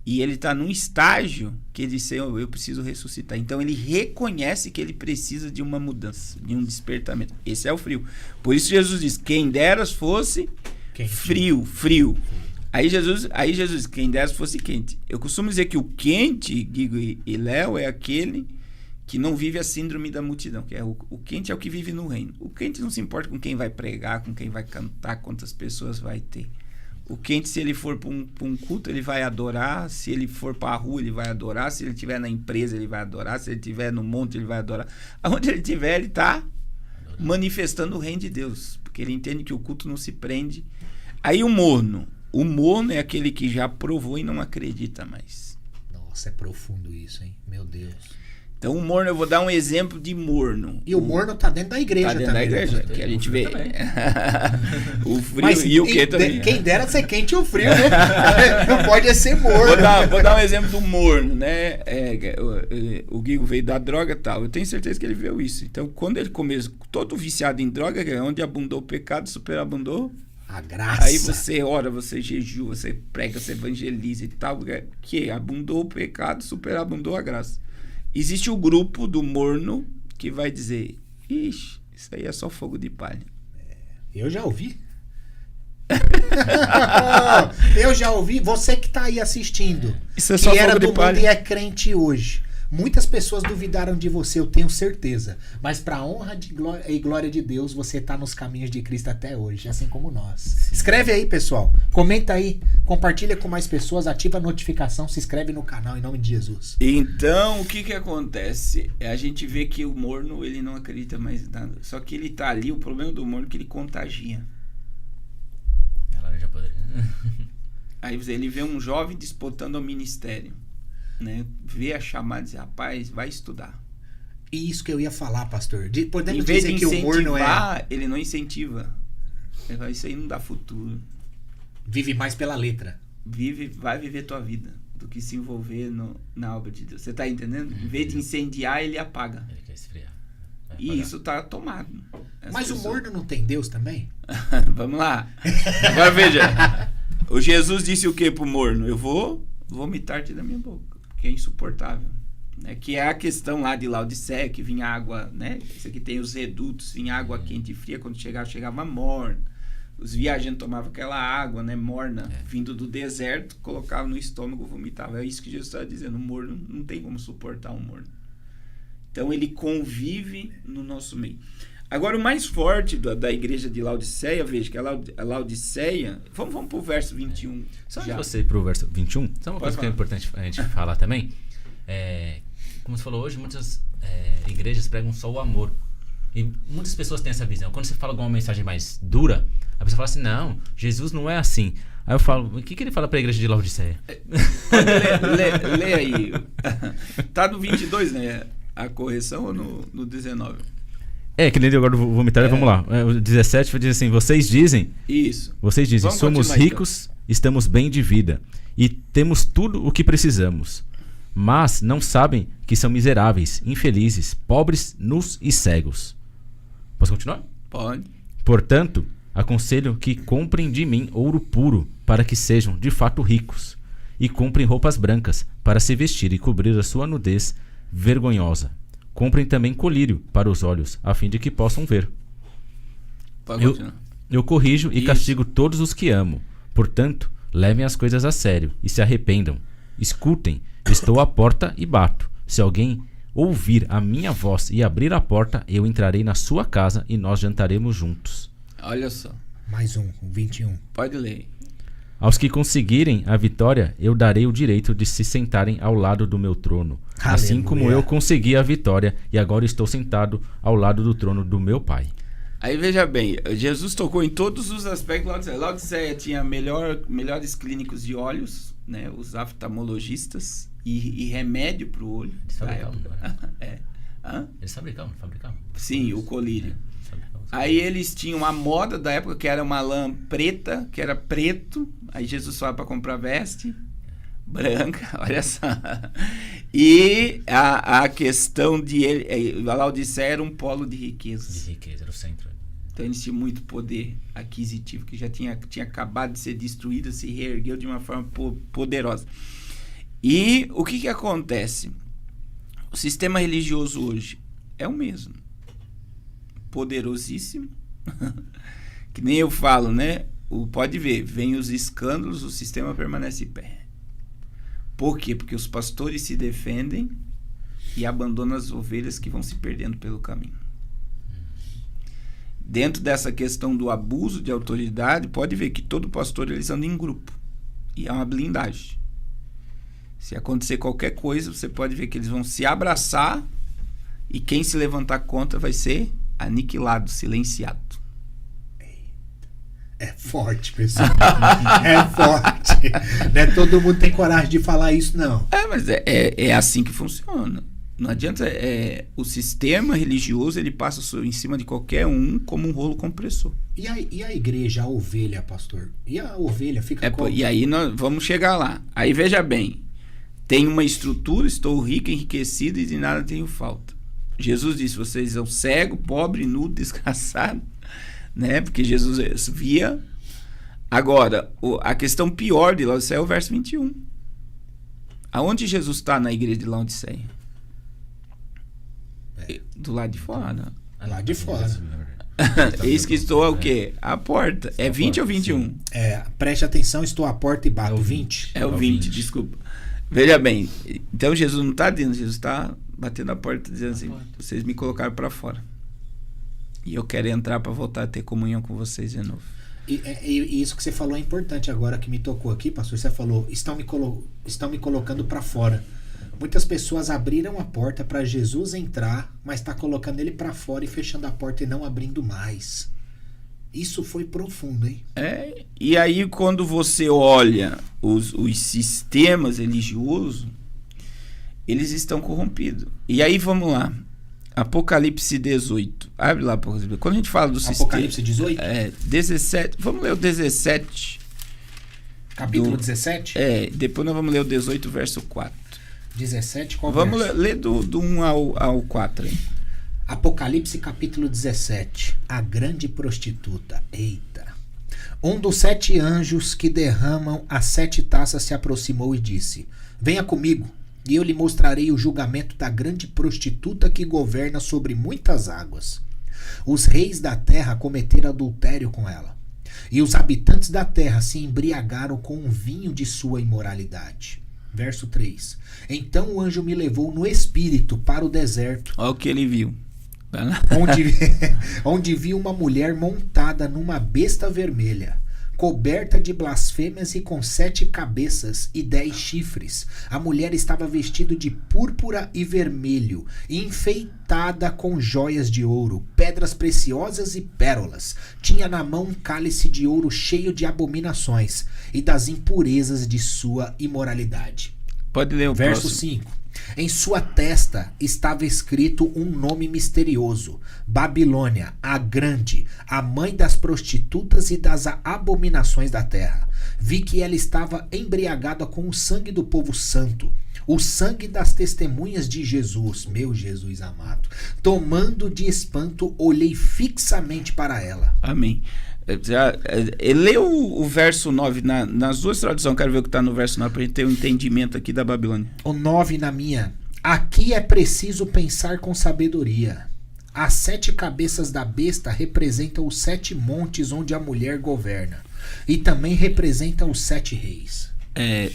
e ele está num estágio que ele diz, eu preciso ressuscitar. Então ele reconhece que ele precisa de uma mudança, de um despertamento. Esse é o frio. Por isso Jesus diz, quem deras fosse quente. Frio. Aí Jesus diz, quem deras fosse quente. Eu costumo dizer que o quente, Guigo e Léo, é aquele que não vive a síndrome da multidão, que é o quente é o que vive no reino. O quente não se importa com quem vai pregar, com quem vai cantar, quantas pessoas vai ter. O quente, se ele for para um culto, ele vai adorar. Se ele for para a rua, ele vai adorar. Se ele estiver na empresa, ele vai adorar. Se ele estiver no monte, ele vai adorar. Aonde ele estiver, ele está manifestando o reino de Deus, porque ele entende que o culto não se prende. Aí o morno é aquele que já provou e não acredita mais. Nossa, é profundo isso, hein? Meu Deus. Então o morno, eu vou dar um exemplo de morno. E o morno tá dentro da igreja também. Tá dentro da igreja, que a gente vê. O frio. Mas, e o que também. Quem dera ser quente ou frio, né? Não pode ser morno. Vou dar um exemplo do morno, né? O Guigo veio da droga e tal. Eu tenho certeza que ele viu isso. Então, quando ele começou, todo viciado em droga, onde abundou o pecado, superabundou a graça. Aí você ora, você jejua, você prega, você evangeliza e tal. Que abundou o pecado, superabundou a graça. Existe o grupo do morno que vai dizer, ixi, isso aí é só fogo de palha. Eu já ouvi. Eu já ouvi. Você que tá aí assistindo, isso é só que era fogo de do palha. mundo e é crente hoje. Muitas pessoas duvidaram de você, eu tenho certeza. Mas para honra e glória de Deus, você tá nos caminhos de Cristo até hoje, assim como nós. Sim. Escreve aí, pessoal. Comenta aí. Compartilha com mais pessoas. Ativa a notificação. Se inscreve no canal, em nome de Jesus. Então, o que acontece? A gente vê que o morno, ele não acredita mais em nada. Só que ele tá ali, o problema do morno é que ele contagia. Ela já poderia. Aí ele vê um jovem disputando ao ministério. Né? Vê a chamada e diz, rapaz, vai estudar. Isso que eu ia falar, pastor. Podemos Em vez dizer de que o morno ele não incentiva. Ele fala, isso aí não dá futuro. vive mais pela letra. Vai viver tua vida do que se envolver na obra de Deus. Você tá entendendo? Em vez de incendiar, ele apaga. Ele quer esfriar. E isso tá tomado. Mas o morno não tem Deus também? Vamos lá. Agora veja. O Jesus disse o que pro morno? Eu vou vomitar-te da minha boca, porque é insuportável. Né? Que é a questão lá de Laodiceia, que vinha água, né? Isso aqui tem os redutos, vinha água quente e fria, quando chegava morna. Os viajantes tomavam aquela água, né, morna, vindo do deserto, colocavam no estômago, vomitavam. É isso que Jesus estava dizendo. O morno não tem como suportar um morno. Então ele convive no nosso meio. Agora o mais forte da igreja de Laodiceia, veja que a Laodiceia... Vamos para o verso 21. Só de você ir para o verso 21, só uma coisa que é importante a gente falar também. Como você falou hoje, muitas igrejas pregam só o amor. E muitas pessoas têm essa visão. Quando você fala alguma mensagem mais dura, a pessoa fala assim, não, Jesus não é assim. Aí eu falo, o que ele fala para a igreja de Laodiceia? Lê aí. Tá no 22, né? A correção ou no 19? Que nem agora do vomitar, vamos lá. O 17 vai dizer assim, vocês dizem, Vamos somos ricos, então. Estamos bem de vida e temos tudo o que precisamos. Mas não sabem que são miseráveis, infelizes, pobres, nus e cegos. Posso continuar? Pode. Portanto, aconselho que comprem de mim ouro puro, para que sejam de fato ricos, e comprem roupas brancas, para se vestir e cobrir a sua nudez vergonhosa. Comprem também colírio para os olhos, a fim de que possam ver. Eu corrijo e castigo todos os que amo. Portanto, levem as coisas a sério e se arrependam. Escutem, estou à porta e bato. Se alguém ouvir a minha voz e abrir a porta, eu entrarei na sua casa e nós jantaremos juntos. Olha só. Mais um, 21. Pode ler. Aos que conseguirem a vitória, eu darei o direito de se sentarem ao lado do meu trono. Aleluia. Assim como eu consegui a vitória e agora estou sentado ao lado do trono do meu Pai. Aí veja bem, Jesus tocou em todos os aspectos. Laodiceia tinha melhores clínicos de olhos, né, os oftalmologistas e remédio para o olho. Eles fabricavam, Eles fabricavam? Sim, o colírio. Aí eles tinham a moda da época, que era uma lã preta, que era preto. Aí Jesus fala para comprar veste branca, olha só. E a questão de a Laodiceia era um polo de riqueza. De riqueza, era o centro. Então eles tinham muito poder aquisitivo, que já tinha acabado de ser destruído, se reergueu de uma forma poderosa. E o que acontece? O sistema religioso hoje é o mesmo. Poderosíssimo. Que nem eu falo, né? Pode ver, vem os escândalos, o sistema permanece em pé. Por quê? Porque os pastores se defendem e abandonam as ovelhas que vão se perdendo pelo caminho. Dentro dessa questão do abuso de autoridade, pode ver que todo pastor eles andam em grupo. E é uma blindagem. Se acontecer qualquer coisa, você pode ver que eles vão se abraçar e quem se levantar contra vai ser aniquilado, silenciado. É forte, pessoal. É forte. Não é todo mundo tem coragem de falar isso, não. Mas é assim que funciona. Não adianta. O sistema religioso ele passa em cima de qualquer um como um rolo compressor. E a igreja, a ovelha, pastor? E a ovelha fica como? E aí nós vamos chegar lá. Aí veja bem. Tem uma estrutura, estou rico, enriquecido e de nada tenho falta. Jesus disse, vocês são cego, pobre, nu, desgraçado. Né? Porque Jesus via. Agora, a questão pior de Laodiceia é o verso 21. Aonde Jesus está na igreja de Laodiceia? Do lado de fora. Lá de fora. Eis que estou o quê? À porta. É 20 ou 21? Preste atenção, estou à porta e bato. 20? É o 20, desculpa. Veja bem, então Jesus não está dentro, Jesus está batendo a porta dizendo assim, vocês me colocaram para fora. E eu quero entrar para voltar a ter comunhão com vocês de novo. E isso que você falou é importante agora, que me tocou aqui, pastor. Você falou, estão me colocando para fora. Muitas pessoas abriram a porta para Jesus entrar, mas está colocando ele para fora e fechando a porta e não abrindo mais. Isso foi profundo, hein? E aí quando você olha os sistemas religiosos, eles estão corrompidos. E aí vamos lá. Apocalipse 18. Abre lá, quando a gente fala do sistema. Apocalipse 18? 17. Vamos ler o 17. Capítulo 17? Depois nós vamos ler o 18, verso 4. 17, qual Vamos verso? ler do 1 ao 4 aí. Apocalipse capítulo 17. A grande prostituta. Eita. Um dos 7 anjos que derramam as 7 taças se aproximou e disse: Venha comigo, e eu lhe mostrarei o julgamento da grande prostituta que governa sobre muitas águas. Os reis da terra cometeram adultério com ela, e os habitantes da terra se embriagaram com o vinho de sua imoralidade. Verso 3. Então o anjo me levou no espírito para o deserto. Olha o que ele viu. onde vi uma mulher montada numa besta vermelha, coberta de blasfêmias e com 7 cabeças e 10 chifres. A mulher estava vestida de púrpura e vermelho, e enfeitada com joias de ouro, pedras preciosas e pérolas. Tinha na mão um cálice de ouro cheio de abominações e das impurezas de sua imoralidade. Pode ler o verso próximo. 5. Em sua testa estava escrito um nome misterioso: Babilônia, a Grande, a mãe das prostitutas e das abominações da terra. Vi que ela estava embriagada com o sangue do povo santo, o sangue das testemunhas de Jesus, meu Jesus amado. Tomando de espanto, olhei fixamente para ela. Amém. Leu o verso 9 nas duas traduções. Quero ver o que está no verso 9 para a gente ter um entendimento aqui da Babilônia. O 9 na minha. Aqui é preciso pensar com sabedoria. As 7 cabeças da besta representam os 7 montes onde a mulher governa, e também representam os 7 reis.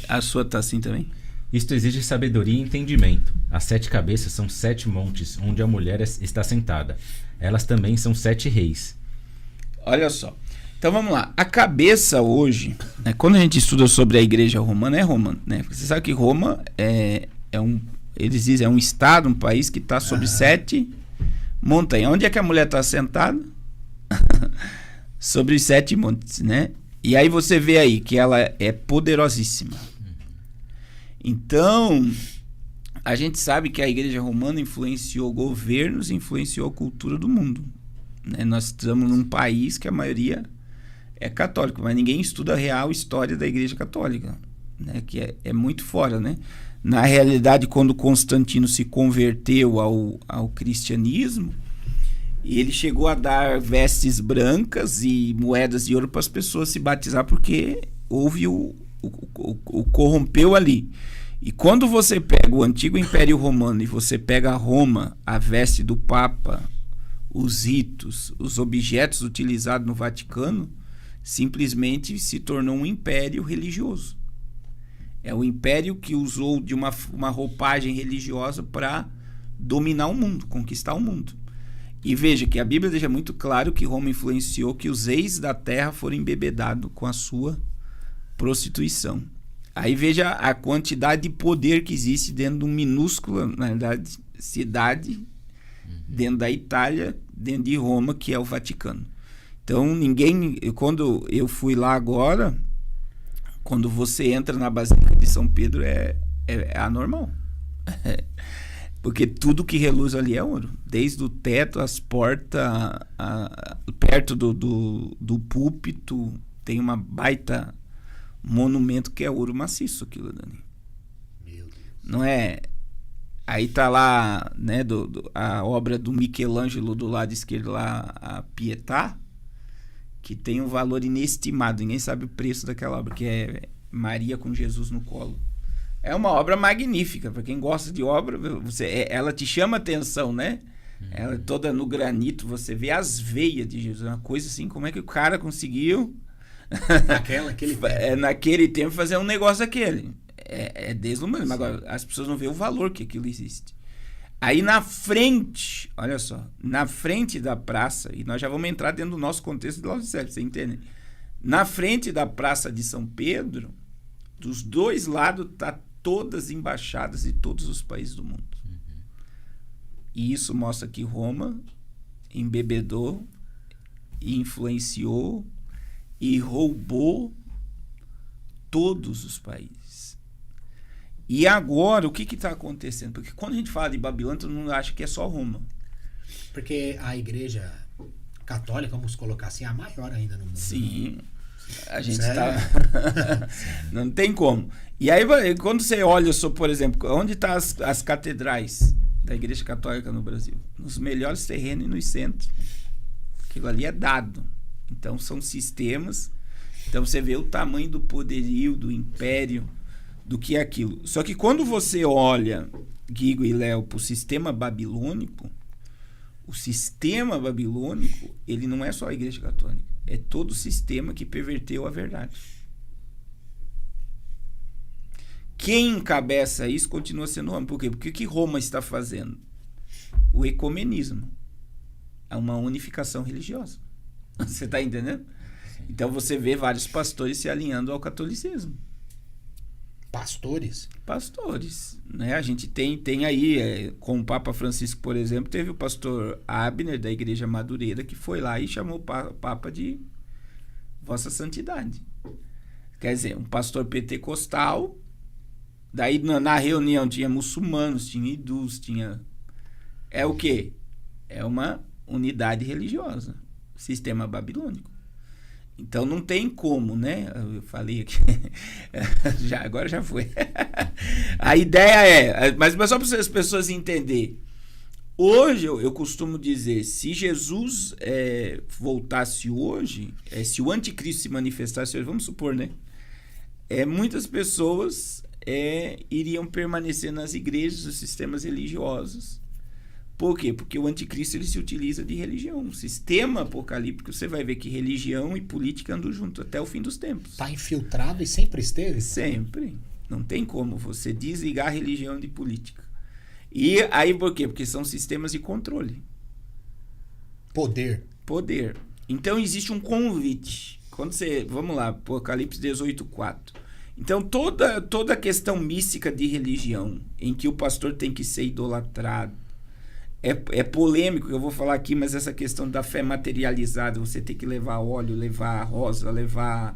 A sua está assim também? Isto exige sabedoria e entendimento. As 7 cabeças são 7 montes onde a mulher está sentada. Elas também são 7 reis. Olha só. Então vamos lá. A cabeça hoje, né, quando a gente estuda sobre a igreja romana, é Roma, né? Você sabe que Roma eles dizem, é um estado, um país que está sobre 7 montanhas. Onde é que a mulher está sentada? Sobre os 7 montes, né? E aí você vê aí que ela é poderosíssima. Então, a gente sabe que a igreja romana influenciou governos, influenciou a cultura do mundo, né? Nós estamos num país que a maioria é católico, mas ninguém estuda a real história da igreja católica, né? Que é muito fora, né? Na realidade, quando Constantino se converteu ao cristianismo, ele chegou a dar vestes brancas e moedas de ouro para as pessoas se batizar, porque houve o corrompeu ali. E quando você pega o antigo Império Romano e você pega Roma, a veste do Papa, os ritos, os objetos utilizados no Vaticano, simplesmente se tornou um império religioso. É o império que usou de uma roupagem religiosa para dominar o mundo, conquistar o mundo. E veja que a Bíblia deixa muito claro que Roma influenciou que os reis da terra foram embebedados com a sua prostituição. Aí veja a quantidade de poder que existe dentro de uma minúscula, na verdade, cidade, dentro da Itália, dentro de Roma, que é o Vaticano. Então, quando eu fui lá agora, quando você entra na Basílica de São Pedro, é anormal. Porque tudo que reluz ali é ouro. Desde o teto, as portas, perto do púlpito, tem uma baita monumento que é ouro maciço, aquilo, Dani. Meu Deus. Não é... Aí tá lá, né, a obra do Michelangelo do lado esquerdo lá, a Pietà, que tem um valor inestimado. Ninguém sabe o preço daquela obra, que é Maria com Jesus no colo. É uma obra magnífica. Para quem gosta de obra, ela te chama atenção, né? Ela é toda no granito, você vê as veias de Jesus. Uma coisa assim, como é que o cara conseguiu naquele tempo fazer um negócio daquele? É deslumbrante. Mas agora as pessoas não veem o valor que aquilo existe. Aí na frente, olha só, na frente da praça, e nós já vamos entrar dentro do nosso contexto de Laodiceia, você entende? Na frente da Praça de São Pedro, dos dois lados, tá todas as embaixadas de todos os países do mundo. E isso mostra que Roma embebedou, influenciou e roubou todos os países. E agora, o que está acontecendo? Porque quando a gente fala de Babilônia, todo mundo acha que é só Roma. Porque a igreja católica, vamos colocar assim, é a maior ainda no mundo. Sim. A gente Sério? está... Não tem como. E aí, quando você olha, por exemplo, onde estão as catedrais da Igreja Católica no Brasil? Nos melhores terrenos e nos centros. Aquilo ali é dado. Então, são sistemas. Então, você vê o tamanho do poderio, do império, do que é aquilo. Só que quando você olha, Guigo e Léo, para o sistema babilônico, o sistema babilônico, ele não é só a Igreja Católica. É todo o sistema que perverteu a verdade. Quem encabeça isso continua sendo Roma. Por quê? Porque o que Roma está fazendo? O ecumenismo. É uma unificação religiosa. Você está entendendo? Então você vê vários pastores se alinhando ao catolicismo. Pastores? Pastores. Né? A gente tem aí, com o Papa Francisco, por exemplo, teve o pastor Abner, da Igreja Madureira, que foi lá e chamou o Papa de Vossa Santidade. Quer dizer, um pastor pentecostal. Daí na reunião tinha muçulmanos, tinha hindus, tinha... É o quê? É uma unidade religiosa. Sistema babilônico. Então não tem como, né? Eu falei aqui. Agora já foi. A ideia é... Mas só para as pessoas entenderem. Hoje eu costumo dizer, se Jesus voltasse hoje, se o anticristo se manifestasse hoje, vamos supor, né? Muitas pessoas... iriam permanecer nas igrejas, nos sistemas religiosos. Por quê? Porque o anticristo ele se utiliza de religião. O sistema apocalíptico, você vai ver que religião e política andam juntos até o fim dos tempos. Está infiltrado e sempre esteve? Sempre. Não tem como você desligar religião de política. E aí por quê? Porque são sistemas de controle. Poder. Então existe um convite. Quando você... Vamos lá, Apocalipse 18:4. Então, toda a questão mística de religião, em que o pastor tem que ser idolatrado, é polêmico, eu vou falar aqui, mas essa questão da fé materializada, você tem que levar óleo, levar rosa, levar...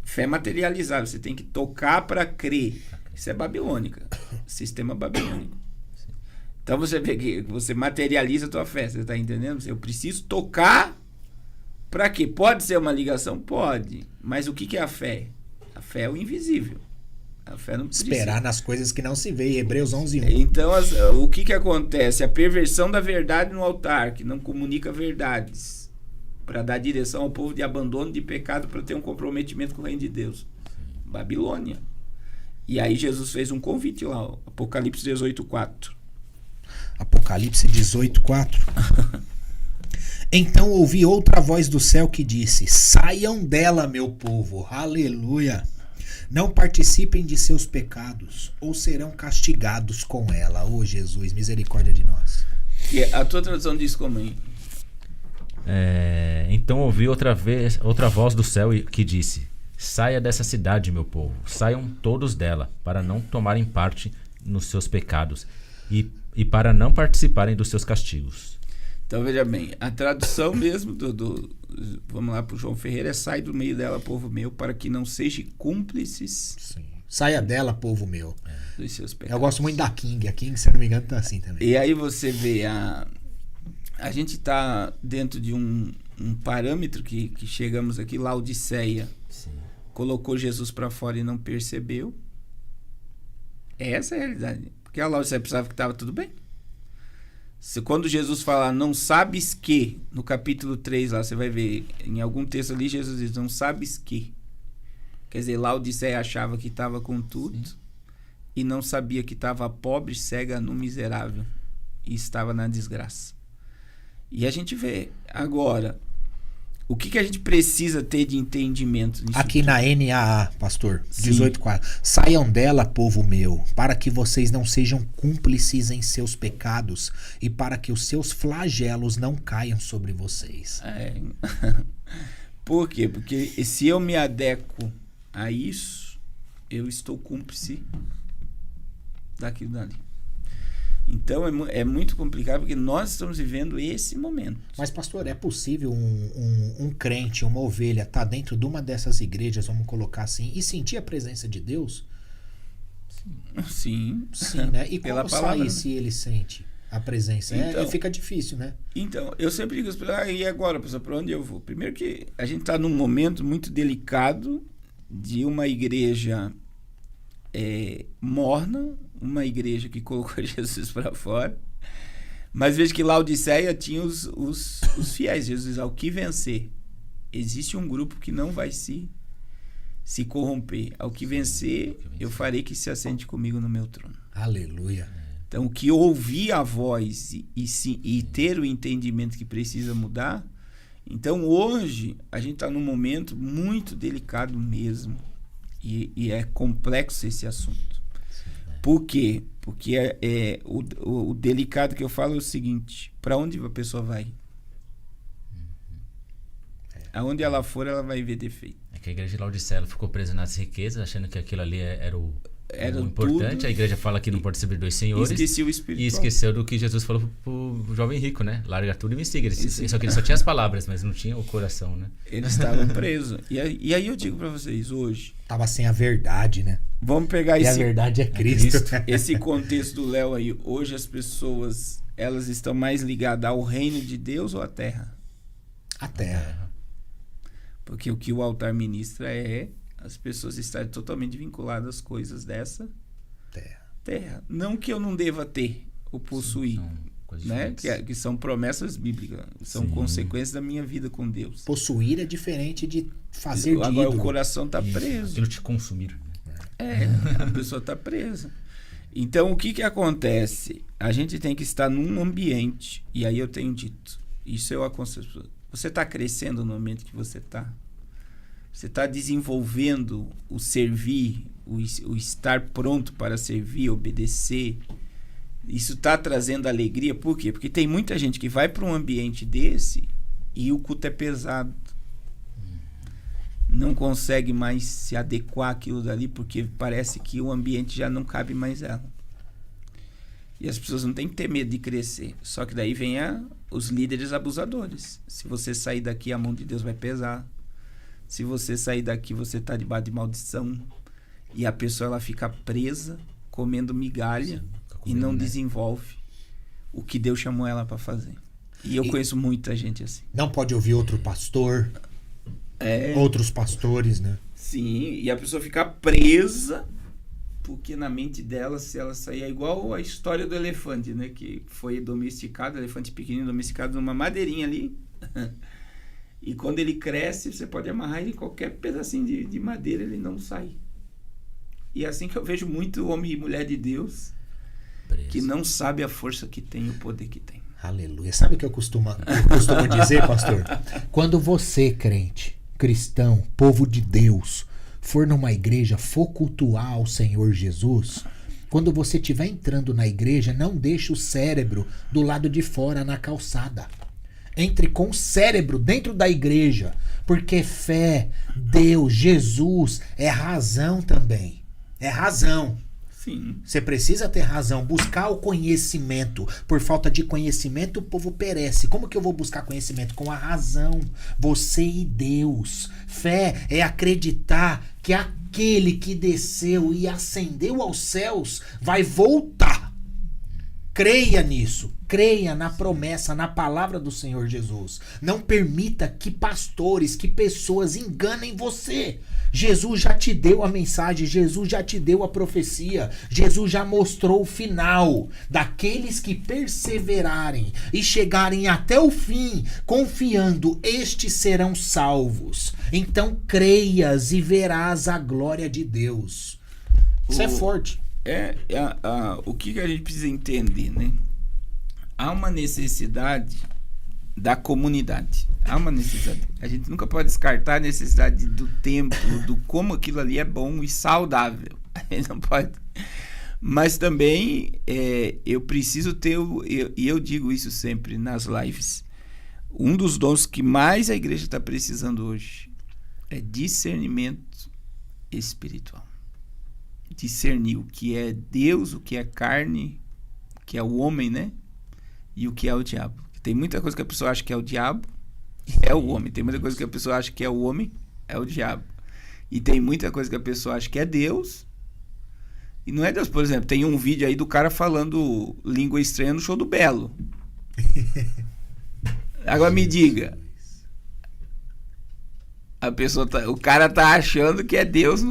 Fé materializada, você tem que tocar para crer. Isso é babilônica, sistema babilônico. Então, você vê que você materializa a tua fé, você está entendendo? Eu preciso tocar para quê? Pode ser uma ligação? Pode. Mas o que é a fé? A fé é o invisível. A fé não precisa. Esperar nas coisas que não se vê. Hebreus 11:1. Então, o que acontece? A perversão da verdade no altar, que não comunica verdades, para dar direção ao povo de abandono de pecado, para ter um comprometimento com o reino de Deus. Babilônia. E aí Jesus fez um convite lá, ó, Apocalipse 18:4. Apocalipse 18:4. Então ouvi outra voz do céu que disse: saiam dela, meu povo, aleluia. Não participem de seus pecados, ou serão castigados com ela. Ô Jesus, misericórdia de nós. E a tua tradução diz como aí? Então ouvi outra voz do céu que disse: saia dessa cidade, meu povo, saiam todos dela, para não tomarem parte nos seus pecados e para não participarem dos seus castigos. Então veja bem, a tradução mesmo vamos lá para o João Ferreira, sai do meio dela, povo meu, para que não sejam cúmplices. Sim. Saia dela, povo meu. Dos seus pecados. Eu gosto muito da King. A King, se eu não me engano, tá assim também. E aí você vê, a gente está dentro de um parâmetro que chegamos aqui, Laodiceia. Sim. Colocou Jesus para fora e não percebeu. Essa é a realidade. Porque a Laodiceia pensava que estava tudo bem. Quando Jesus fala, não sabes que, no capítulo 3 lá, você vai ver, em algum texto ali, Jesus diz, não sabes que. Quer dizer, Laodiceia achava que estava com tudo. Sim. E não sabia que estava pobre, cega, no miserável. E estava na desgraça. E a gente vê agora, o que a gente precisa ter de entendimento nisso aqui tudo? Na NAA, pastor, 18:4. Saiam dela, povo meu, para que vocês não sejam cúmplices em seus pecados e para que os seus flagelos não caiam sobre vocês. Por quê? Porque se eu me adequo a isso, eu estou cúmplice daquilo dali. Então é muito complicado porque nós estamos vivendo esse momento. Mas pastor, é possível um crente, uma ovelha, estar dentro de uma dessas igrejas, vamos colocar assim, e sentir a presença de Deus? Sim. Sim, né? E pela como palavra, sair né? se ele sente? a presença. Então, fica difícil, né? Então, eu sempre digo, e agora, pessoal, para onde eu vou? Primeiro que a gente está num momento muito delicado de uma igreja morna, uma igreja que colocou Jesus para fora. Mas veja que Laodiceia tinha os fiéis. Jesus diz, ao que vencer. Existe um grupo que não vai se corromper. Ao que vencer, eu farei que se assente comigo no meu trono. Aleluia. Então, o que ouvir a voz e ter o entendimento que precisa mudar. Então, hoje, a gente está num momento muito delicado mesmo. E é complexo esse assunto. Por quê? Porque o delicado que eu falo é o seguinte: para onde a pessoa vai? Aonde ela for, ela vai ver defeito. É que a igreja de Laodiceia ficou presa nas riquezas, achando que aquilo ali era o importante. Tudo. A igreja fala que não pode servir dois senhores. Esqueceu o espiritual. E esqueceu do que Jesus falou pro jovem rico, né? Larga tudo e me siga. Só que ele só tinha as palavras, mas não tinha o coração, né? Eles estavam presos. E aí eu digo para vocês, hoje... Tava sem a verdade, né? Vamos pegar a verdade é Cristo. Esse contexto do Léo aí. Hoje as pessoas, elas estão mais ligadas ao reino de Deus ou à terra? A terra. Porque o que o altar ministra é as pessoas estarem totalmente vinculadas às coisas dessa terra. Não que eu não deva ter ou possuir, né? Que são promessas bíblicas, são consequências da minha vida com Deus. Possuir é diferente de fazer de Agora ídolo. O coração está preso. Aquilo te consumir. A pessoa está presa. Então, o que acontece? A gente tem que estar num ambiente, e aí eu tenho dito, isso eu aconselho. Você está crescendo no ambiente que você está? Você está desenvolvendo o servir, o estar pronto para servir, obedecer? Isso está trazendo alegria? Por quê? Porque tem muita gente que vai para um ambiente desse e o culto é pesado. Não consegue mais se adequar àquilo dali porque parece que o ambiente já não cabe mais ela. E as pessoas não têm que ter medo de crescer. Só que daí vem os líderes abusadores. Se você sair daqui, a mão de Deus vai pesar. Se você sair daqui, você está debaixo de maldição. E a pessoa ela fica presa, comendo migalha, e não desenvolve o que Deus chamou ela para fazer. E eu conheço muita gente assim. Não pode ouvir outro pastor, outros pastores, né? Sim, e a pessoa fica presa, porque na mente dela, se ela sair, é igual a história do elefante, né? Que foi domesticado, elefante pequenininho domesticado numa madeirinha ali. E quando ele cresce, você pode amarrar ele em qualquer pedacinho de madeira, ele não sai. E é assim que eu vejo muito homem e mulher de Deus que não sabe a força que tem e o poder que tem. Aleluia. Sabe o que eu costumo dizer, pastor? Quando você, crente, cristão, povo de Deus, for numa igreja, for cultuar ao Senhor Jesus, quando você estiver entrando na igreja, não deixe o cérebro do lado de fora na calçada. Entre com o cérebro dentro da igreja, porque fé, Deus, Jesus é razão também. É razão. Sim. Você precisa ter razão, buscar o conhecimento. Por falta de conhecimento, o povo perece. Como que eu vou buscar conhecimento? Com a razão. Você e Deus. Fé é acreditar que aquele que desceu e ascendeu aos céus vai voltar. Creia nisso. Creia na promessa, na palavra do Senhor Jesus. Não permita que pastores, que pessoas enganem você. Jesus já te deu a mensagem, Jesus já te deu a profecia, Jesus já mostrou o final daqueles que perseverarem e chegarem até o fim, confiando, estes serão salvos. Então creias e verás a glória de Deus. Isso é forte. O que a gente precisa entender, né? Há uma necessidade da comunidade. Há uma necessidade. A gente nunca pode descartar a necessidade do templo, do como aquilo ali é bom e saudável. A gente não pode. Mas também eu preciso ter, e eu digo isso sempre nas lives, um dos dons que mais a igreja está precisando hoje é discernimento espiritual. Discernir o que é Deus, o que é carne, o que é o homem, né? E o que é o diabo. Tem muita coisa que a pessoa acha que é o diabo, é o homem. Tem muita coisa que a pessoa acha que é o homem, é o diabo. E tem muita coisa que a pessoa acha que é Deus, E não é Deus. Por exemplo, tem um vídeo aí do cara falando língua estranha no show do Belo. Agora me diga. O cara tá achando que é Deus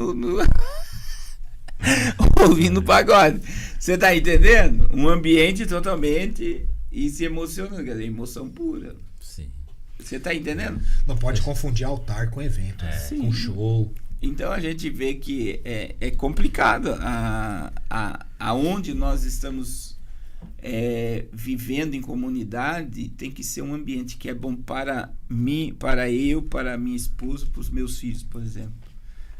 ouvindo pagode. Você tá entendendo? Um ambiente totalmente e se emocionando, quer dizer, emoção pura. Sim. Você tá entendendo? Não pode confundir altar com evento, com show. Então a gente vê que é complicado aonde nós estamos vivendo em comunidade. Tem que ser um ambiente que é bom para mim, para minha esposa, para os meus filhos, por exemplo.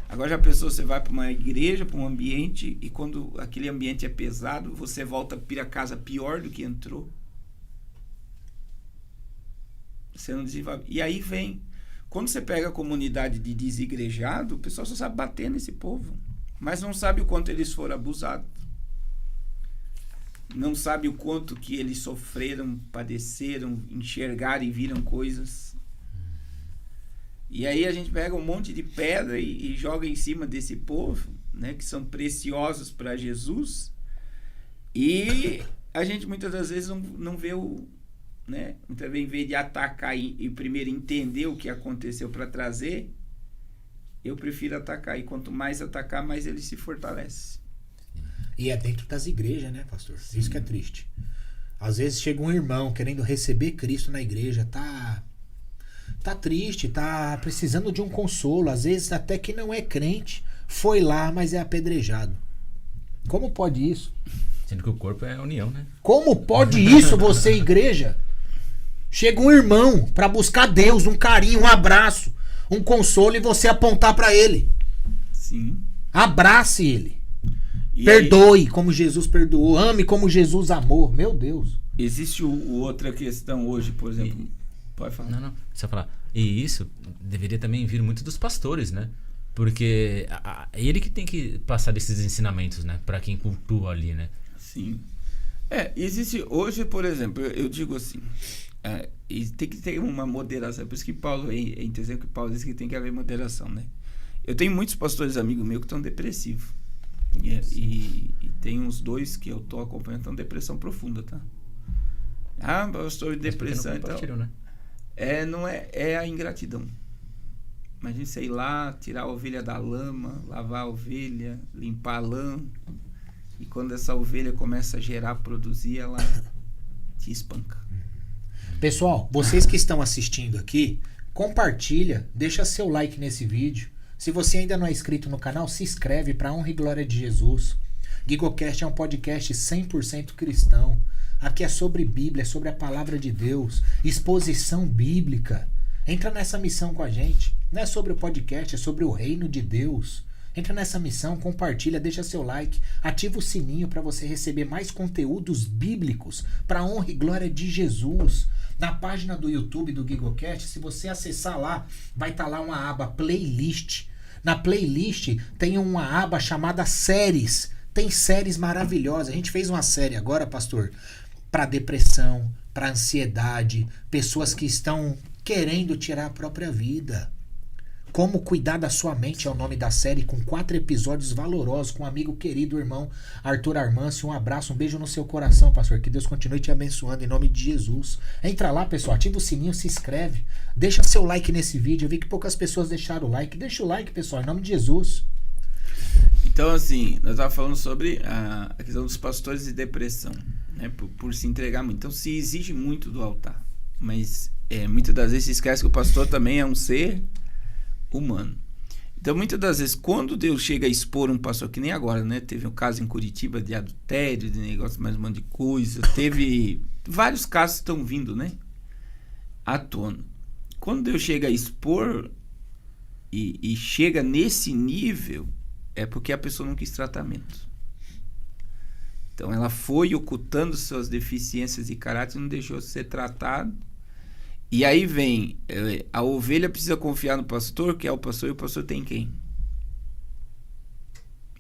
Agora já pensou, você vai para uma igreja, para um ambiente, e quando aquele ambiente é pesado, você volta para casa pior do que entrou. Você não desenvolve. E aí vem. Quando você pega a comunidade de desigrejado, o pessoal só sabe bater nesse povo. Mas não sabe o quanto eles foram abusados. Não sabe o quanto que eles sofreram, padeceram, enxergaram e viram coisas. E aí a gente pega um monte de pedra e joga em cima desse povo, né, que são preciosos para Jesus. E a gente muitas das vezes não vê né? Muitas vezes, em vez de atacar e primeiro entender o que aconteceu para trazer, eu prefiro atacar. E quanto mais atacar, mais ele se fortalece. E é dentro das igrejas, né, pastor? Sim. Isso que é triste. Às vezes chega um irmão querendo receber Cristo na igreja, tá triste, tá precisando de um consolo. Às vezes até que não é crente, foi lá, mas é apedrejado. Como pode isso? Sendo que o corpo é a união, né? Como pode isso, você, igreja? Chega um irmão pra buscar Deus, um carinho, um abraço, um consolo, e você apontar pra ele. Sim. Abrace ele. E perdoe aí, como Jesus perdoou. Ame como Jesus amou. Meu Deus. Existe outra questão hoje, por exemplo. Pode falar. Não. Você vai falar. E isso deveria também vir muito dos pastores, né? Porque é ele que tem que passar esses ensinamentos, né? Pra quem cultua ali, né? Sim. Existe hoje, por exemplo, eu digo assim, e tem que ter uma moderação. Por isso que Paulo, é interessante que Paulo diz que tem que haver moderação, né? Eu tenho muitos pastores amigos meus que estão depressivos. E tem uns 2 que eu tô acompanhando que estão em depressão profunda, tá? Pastor de depressão e tal. Né? Não é a ingratidão. Imagina, sei lá, tirar a ovelha da lama, lavar a ovelha, limpar a lã. E quando essa ovelha começa a gerar, produzir, ela te espanca. Pessoal, vocês que estão assistindo aqui, compartilha, deixa seu like nesse vídeo. Se você ainda não é inscrito no canal, se inscreve para a honra e glória de Jesus. GigoCast é um podcast 100% cristão. Aqui é sobre Bíblia, é sobre a palavra de Deus, exposição bíblica. Entra nessa missão com a gente. Não é sobre o podcast, é sobre o reino de Deus. Entra nessa missão, compartilha, deixa seu like, ativa o sininho para você receber mais conteúdos bíblicos para a honra e glória de Jesus. Na página do YouTube do GigoCast, se você acessar lá, vai estar lá uma aba playlist. Na playlist tem uma aba chamada séries. Tem séries maravilhosas. A gente fez uma série agora, pastor, para depressão, para ansiedade, pessoas que estão querendo tirar a própria vida. Como cuidar da sua mente é o nome da série, com 4 episódios valorosos, com um amigo querido, irmão Arthur Armâncio. Um abraço, um beijo no seu coração, pastor. Que Deus continue te abençoando em nome de Jesus. Entra lá, pessoal, ativa o sininho, se inscreve. Deixa seu like nesse vídeo. Eu vi que poucas pessoas deixaram o like. Deixa o like, pessoal, em nome de Jesus. Então, assim, nós estávamos falando sobre a questão dos pastores de depressão, né? Por se entregar muito. Então, se exige muito do altar. Mas muitas das vezes se esquece que o pastor também é um ser humano. Então, muitas das vezes, quando Deus chega a expor um pastor, que nem agora, né? Teve um caso em Curitiba de adultério, de negócio, mais um monte de coisa. Teve vários casos que estão vindo, né? À tona. Quando Deus chega a expor e chega nesse nível, é porque a pessoa não quis tratamento. Então, ela foi ocultando suas deficiências de caráter e não deixou ser tratado. E aí vem, a ovelha precisa confiar no pastor, que é o pastor, e o pastor tem quem?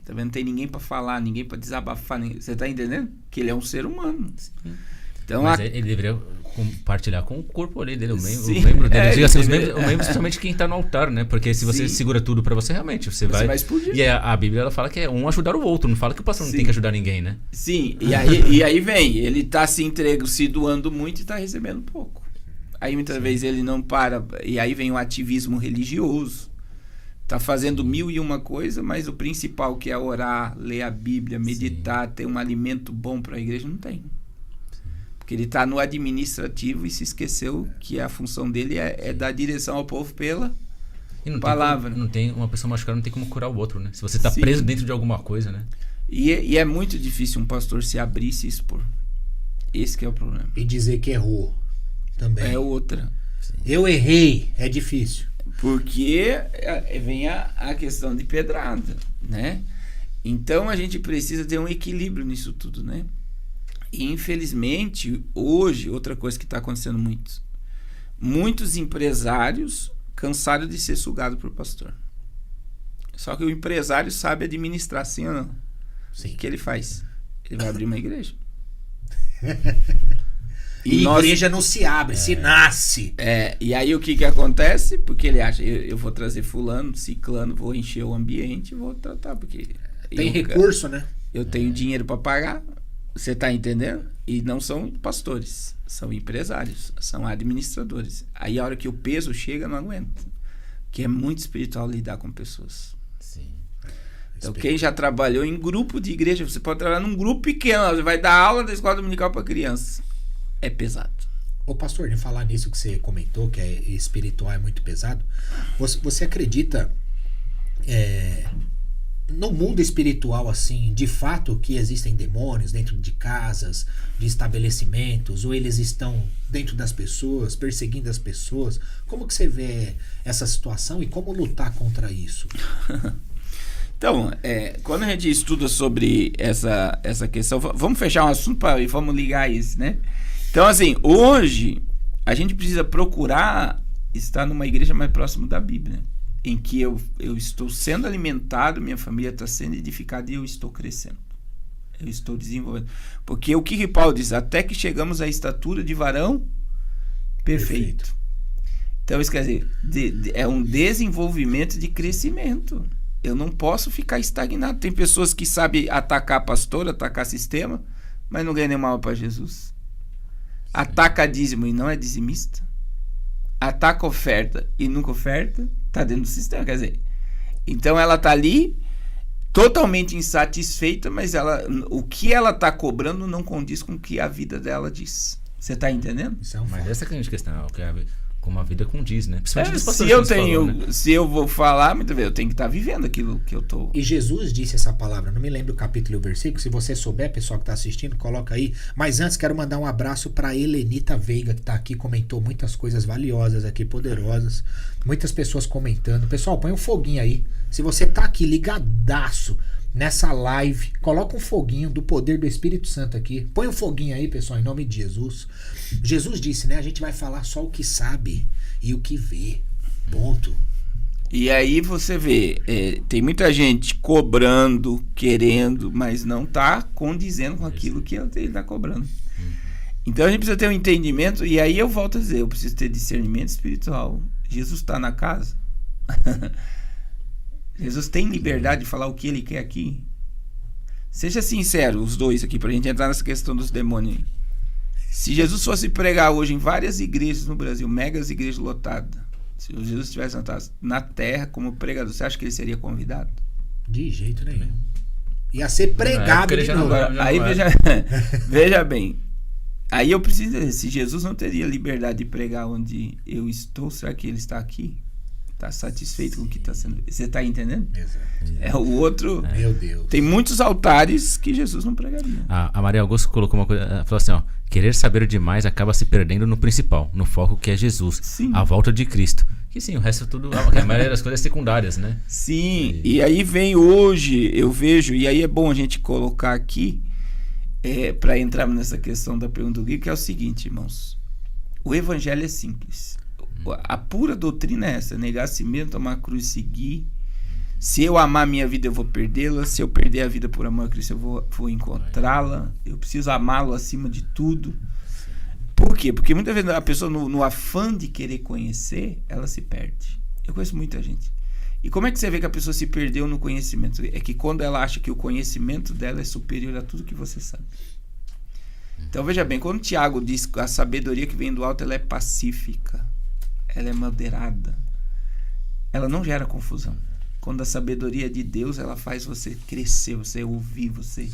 Tá vendo? Não tem ninguém para falar, ninguém para desabafar. Você tá entendendo? Que ele é um ser humano. Sim. Então, mas ele deveria compartilhar com o corpo ali dele, o Sim. membro dele. Diga assim, os entendeu? membros, principalmente quem tá no altar, né? Porque se você Sim. segura tudo pra você, realmente, você vai explodir. E a Bíblia, ela fala que é um ajudar o outro, não fala que o pastor não tem que ajudar ninguém, né? Sim, e aí vem, ele tá se doando muito e tá recebendo pouco. Aí muitas vezes ele não para, e aí vem o ativismo religioso. Tá fazendo 1001 coisa, mas o principal, que é orar, ler a Bíblia, meditar, ter um alimento bom para a igreja, não tem. Porque ele tá no administrativo e se esqueceu que a função dele é dar direção ao povo pela palavra. Não tem uma pessoa machucada, não tem como curar o outro, né? Se você tá Sim. preso dentro de alguma coisa, né? E é muito difícil um pastor se abrir e se expor. Esse que é o problema. E dizer que errou também. É outra. Eu errei, é difícil. Porque vem a questão de pedrada, né? Então a gente precisa ter um equilíbrio nisso tudo, né? E infelizmente, hoje, outra coisa que está acontecendo muito, muitos empresários cansaram de ser sugados por pastor. Só que o empresário sabe administrar, sim ou não? Sim. O que ele faz? Ele vai abrir uma igreja. E igreja não se abre, se nasce. E aí o que acontece? Porque ele acha, eu vou trazer fulano, ciclano, vou encher o ambiente, vou tratar, porque... Tem recurso, né? Eu tenho dinheiro para pagar, você tá entendendo? E não são pastores, são empresários, são administradores. Aí a hora que o peso chega, não aguenta. Que é muito espiritual lidar com pessoas. Sim. Então quem já trabalhou em grupo de igreja, você pode trabalhar num grupo pequeno, você vai dar aula da escola dominical para criança. É pesado. Ô pastor, de falar nisso que você comentou, que é espiritual, é muito pesado, você acredita no mundo espiritual, assim, de fato que existem demônios dentro de casas, de estabelecimentos, ou eles estão dentro das pessoas, perseguindo as pessoas? Como que você vê essa situação e como lutar contra isso? Então, quando a gente estuda sobre essa questão, vamos fechar um assunto e vamos ligar isso, né? Então, assim, hoje a gente precisa procurar estar numa igreja mais próxima da Bíblia, em que eu estou sendo alimentado, minha família está sendo edificada e eu estou crescendo. Eu estou desenvolvendo. Porque o que Paulo diz? Até que chegamos à estatura de varão perfeito. Então, isso quer dizer, é um desenvolvimento de crescimento. Eu não posso ficar estagnado. Tem pessoas que sabem atacar pastor, atacar sistema, mas não ganham nenhuma alma para Jesus. Ataca dízimo e não é dizimista. Ataca oferta e nunca oferta, tá dentro do sistema, quer dizer. Então ela tá ali totalmente insatisfeita, mas o que ela tá cobrando não condiz com o que a vida dela diz. Você tá entendendo? Isso é um Mas fato. essa que a gente questão, como a vida condiz, né? Principalmente dos Se pastores eu que você tenho, falou, né? se eu vou falar, muitas vezes eu tenho que estar vivendo aquilo que eu tô. E Jesus disse essa palavra, não me lembro o capítulo e o versículo, se você souber, pessoal que está assistindo, coloca aí. Mas antes quero mandar um abraço para Helenita Veiga, que está aqui, comentou muitas coisas valiosas aqui, poderosas, muitas pessoas comentando. Pessoal, põe um foguinho aí. Se você tá aqui ligadaço nessa live, coloca um foguinho do poder do Espírito Santo aqui. Põe um foguinho aí, pessoal, em nome de Jesus. Jesus disse, né? A gente vai falar só o que sabe e o que vê. Ponto. E aí você vê, tem muita gente cobrando, querendo, mas não está condizendo com aquilo que ele está cobrando. Então a gente precisa ter um entendimento, e aí eu volto a dizer, eu preciso ter discernimento espiritual. Jesus está na casa. Jesus tem liberdade de falar o que ele quer aqui. Seja sincero, os dois aqui, pra gente entrar nessa questão dos demônios aí. Se Jesus fosse pregar hoje em várias igrejas no Brasil, megas igrejas lotadas, se Jesus estivesse na terra como pregador, você acha que ele seria convidado? De jeito nenhum. Ia ser pregado de novo. Aí veja bem. Aí eu preciso dizer, se Jesus não teria liberdade de pregar onde eu estou, será que ele está aqui? Está satisfeito com o que está sendo... Você está entendendo? Exato. O outro... Meu Deus. Tem muitos altares que Jesus não pregaria. A Maria Augusto colocou uma coisa, ela falou assim, ó, querer saber demais acaba se perdendo no principal, no foco que é Jesus, Sim. a volta de Cristo. Que sim, o resto é tudo, a maioria das coisas secundárias, né? Sim, e aí vem hoje, eu vejo, e aí é bom a gente colocar aqui, para entrar nessa questão da pergunta do Gui, que é o seguinte, irmãos, o evangelho é simples. A pura doutrina é essa, negar a si mesmo, tomar a cruz e seguir. Se eu amar minha vida, eu vou perdê-la. Se eu perder a vida por amor a Cristo, eu vou encontrá-la. Eu preciso amá-lo acima de tudo. Por quê? Porque muitas vezes a pessoa, no afã de querer conhecer, ela se perde. Eu conheço muita gente. E como é que você vê que a pessoa se perdeu no conhecimento? É que quando ela acha que o conhecimento dela é superior a tudo que você sabe. Então veja bem, quando o Tiago diz que a sabedoria que vem do alto, ela é pacífica, ela é moderada, ela não gera confusão. Quando a sabedoria de Deus, ela faz você crescer, você ouvir, você,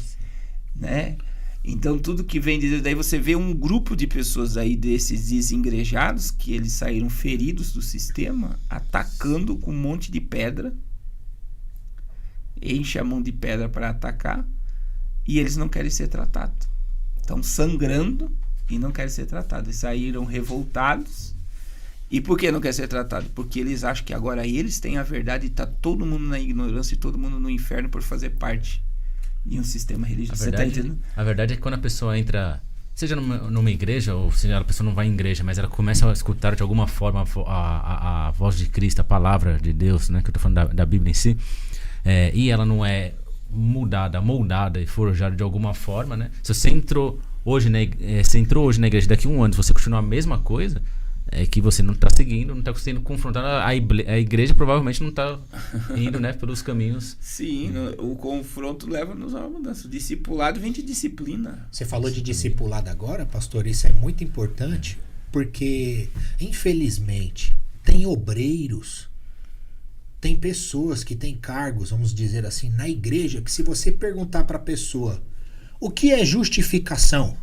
né? Então tudo que vem de Deus, daí você vê um grupo de pessoas aí desses desengrejados, que eles saíram feridos do sistema, atacando com um monte de pedra, enche a mão de pedra para atacar, e eles não querem ser tratados. Estão sangrando e não querem ser tratados. Eles saíram revoltados. E por que não querem ser tratados? Porque eles acham que agora eles têm a verdade e está todo mundo na ignorância e todo mundo no inferno por fazer parte de um sistema religioso. Você está entendendo? A verdade é que quando a pessoa entra, seja numa igreja, ou seja, a pessoa não vai em igreja, mas ela começa a escutar de alguma forma a voz de Cristo, a palavra de Deus, né, que eu estou falando da Bíblia em si, e ela não é moldada e forjada de alguma forma, né? Se você entrou hoje na igreja, daqui a um ano, se você continuar a mesma coisa, é que você não está seguindo, não está conseguindo confrontar a igreja, provavelmente não está indo, né, pelos caminhos. Sim, o confronto leva-nos a uma mudança. O discipulado vem de disciplina. Você falou de discipulado agora, pastor, isso é muito importante, porque infelizmente tem obreiros, tem pessoas que têm cargos, vamos dizer assim, na igreja, que se você perguntar para a pessoa o que é justificação,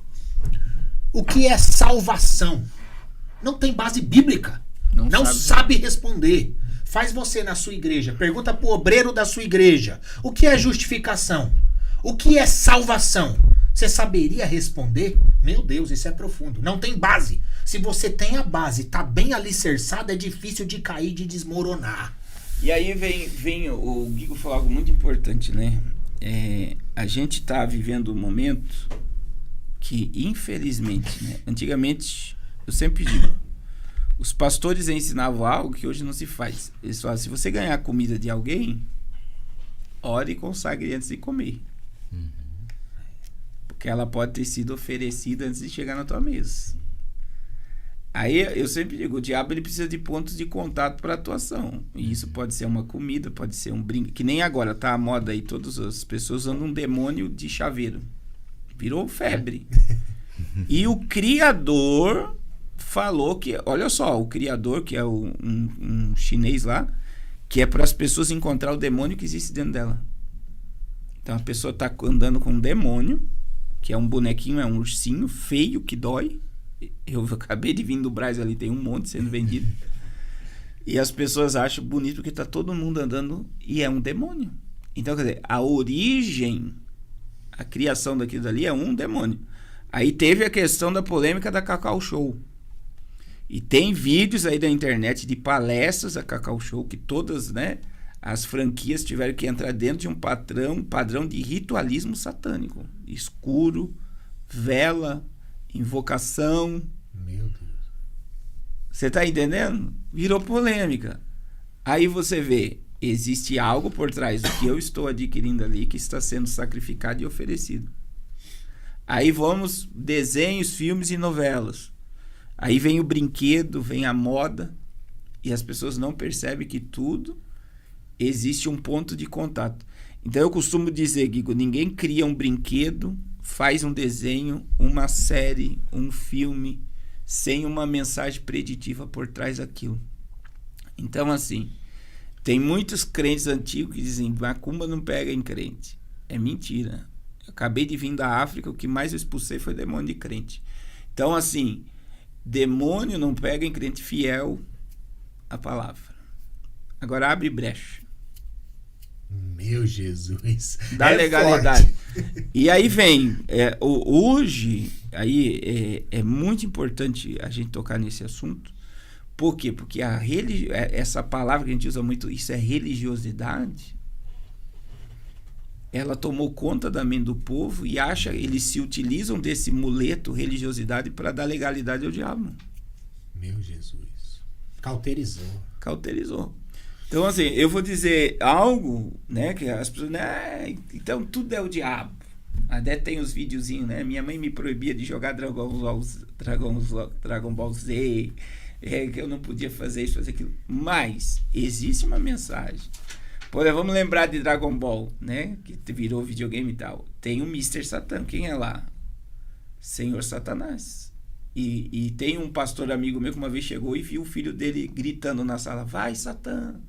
o que é salvação, não tem base bíblica, não sabe responder. Faz você na sua igreja, pergunta para o obreiro da sua igreja, o que é justificação, o que é salvação, você saberia responder? Meu Deus, isso é profundo, não tem base. Se você tem a base, está bem alicerçada, é difícil de cair, de desmoronar. E aí vem o Guigo falou algo muito importante, né? A gente está vivendo um momento que, infelizmente, né? Antigamente, eu sempre digo, os pastores ensinavam algo que hoje não se faz. Eles falavam, se você ganhar a comida de alguém, ore e consagre antes de comer. Porque ela pode ter sido oferecida antes de chegar na tua mesa. Aí eu sempre digo, o diabo ele precisa de pontos de contato para atuação. E isso pode ser uma comida, pode ser um brinco. Que nem agora, tá a moda aí, todas as pessoas usando um demônio de chaveiro. Virou febre. E o Criador falou que, olha só, o Criador, que é um chinês lá, que é para as pessoas encontrar o demônio que existe dentro dela. Então a pessoa tá andando com um demônio, que é um bonequinho, é um ursinho feio que dói. Eu acabei de vir do Brás, ali tem um monte sendo vendido. E as pessoas acham bonito porque tá todo mundo andando e é um demônio. Então, quer dizer, a origem, a criação daquilo dali é um demônio. Aí teve a questão da polêmica da Cacau Show. E tem vídeos aí da internet de palestras da Cacau Show que todas, né, as franquias tiveram que entrar dentro de um padrão de ritualismo satânico. Escuro, vela, invocação. Meu Deus. Você tá entendendo? Virou polêmica. Aí você vê, existe algo por trás do que eu estou adquirindo ali que está sendo sacrificado e oferecido. Aí vamos, desenhos, filmes e novelas. Aí vem o brinquedo, vem a moda, e as pessoas não percebem que tudo existe um ponto de contato. Então eu costumo dizer, Guigo, ninguém cria um brinquedo, faz um desenho, uma série, um filme, sem uma mensagem preditiva por trás daquilo. Então, assim, tem muitos crentes antigos que dizem macumba não pega em crente. É mentira. Eu acabei de vir da África, o que mais eu expulsei foi demônio de crente. Então, assim, demônio não pega em crente fiel à palavra. Agora abre brecha. Meu Jesus. Da legalidade. Forte. E aí vem, hoje, aí é muito importante a gente tocar nesse assunto. Por quê? Porque essa palavra que a gente usa muito, isso é religiosidade, ela tomou conta da mente do povo e eles se utilizam desse muleto religiosidade para dar legalidade ao diabo. Meu Jesus. Cauterizou. Então, assim, eu vou dizer algo, né, que as pessoas, então tudo é o diabo. Até tem os videozinhos, né? Minha mãe me proibia de jogar Dragon Ball Z, que eu não podia fazer isso, fazer aquilo. Mas existe uma mensagem. Por exemplo, vamos lembrar de Dragon Ball, né? Que virou videogame e tal. Tem o Mr. Satan. Quem é lá? Senhor Satanás. E tem um pastor amigo meu que uma vez chegou e viu o filho dele gritando na sala: vai, Satã!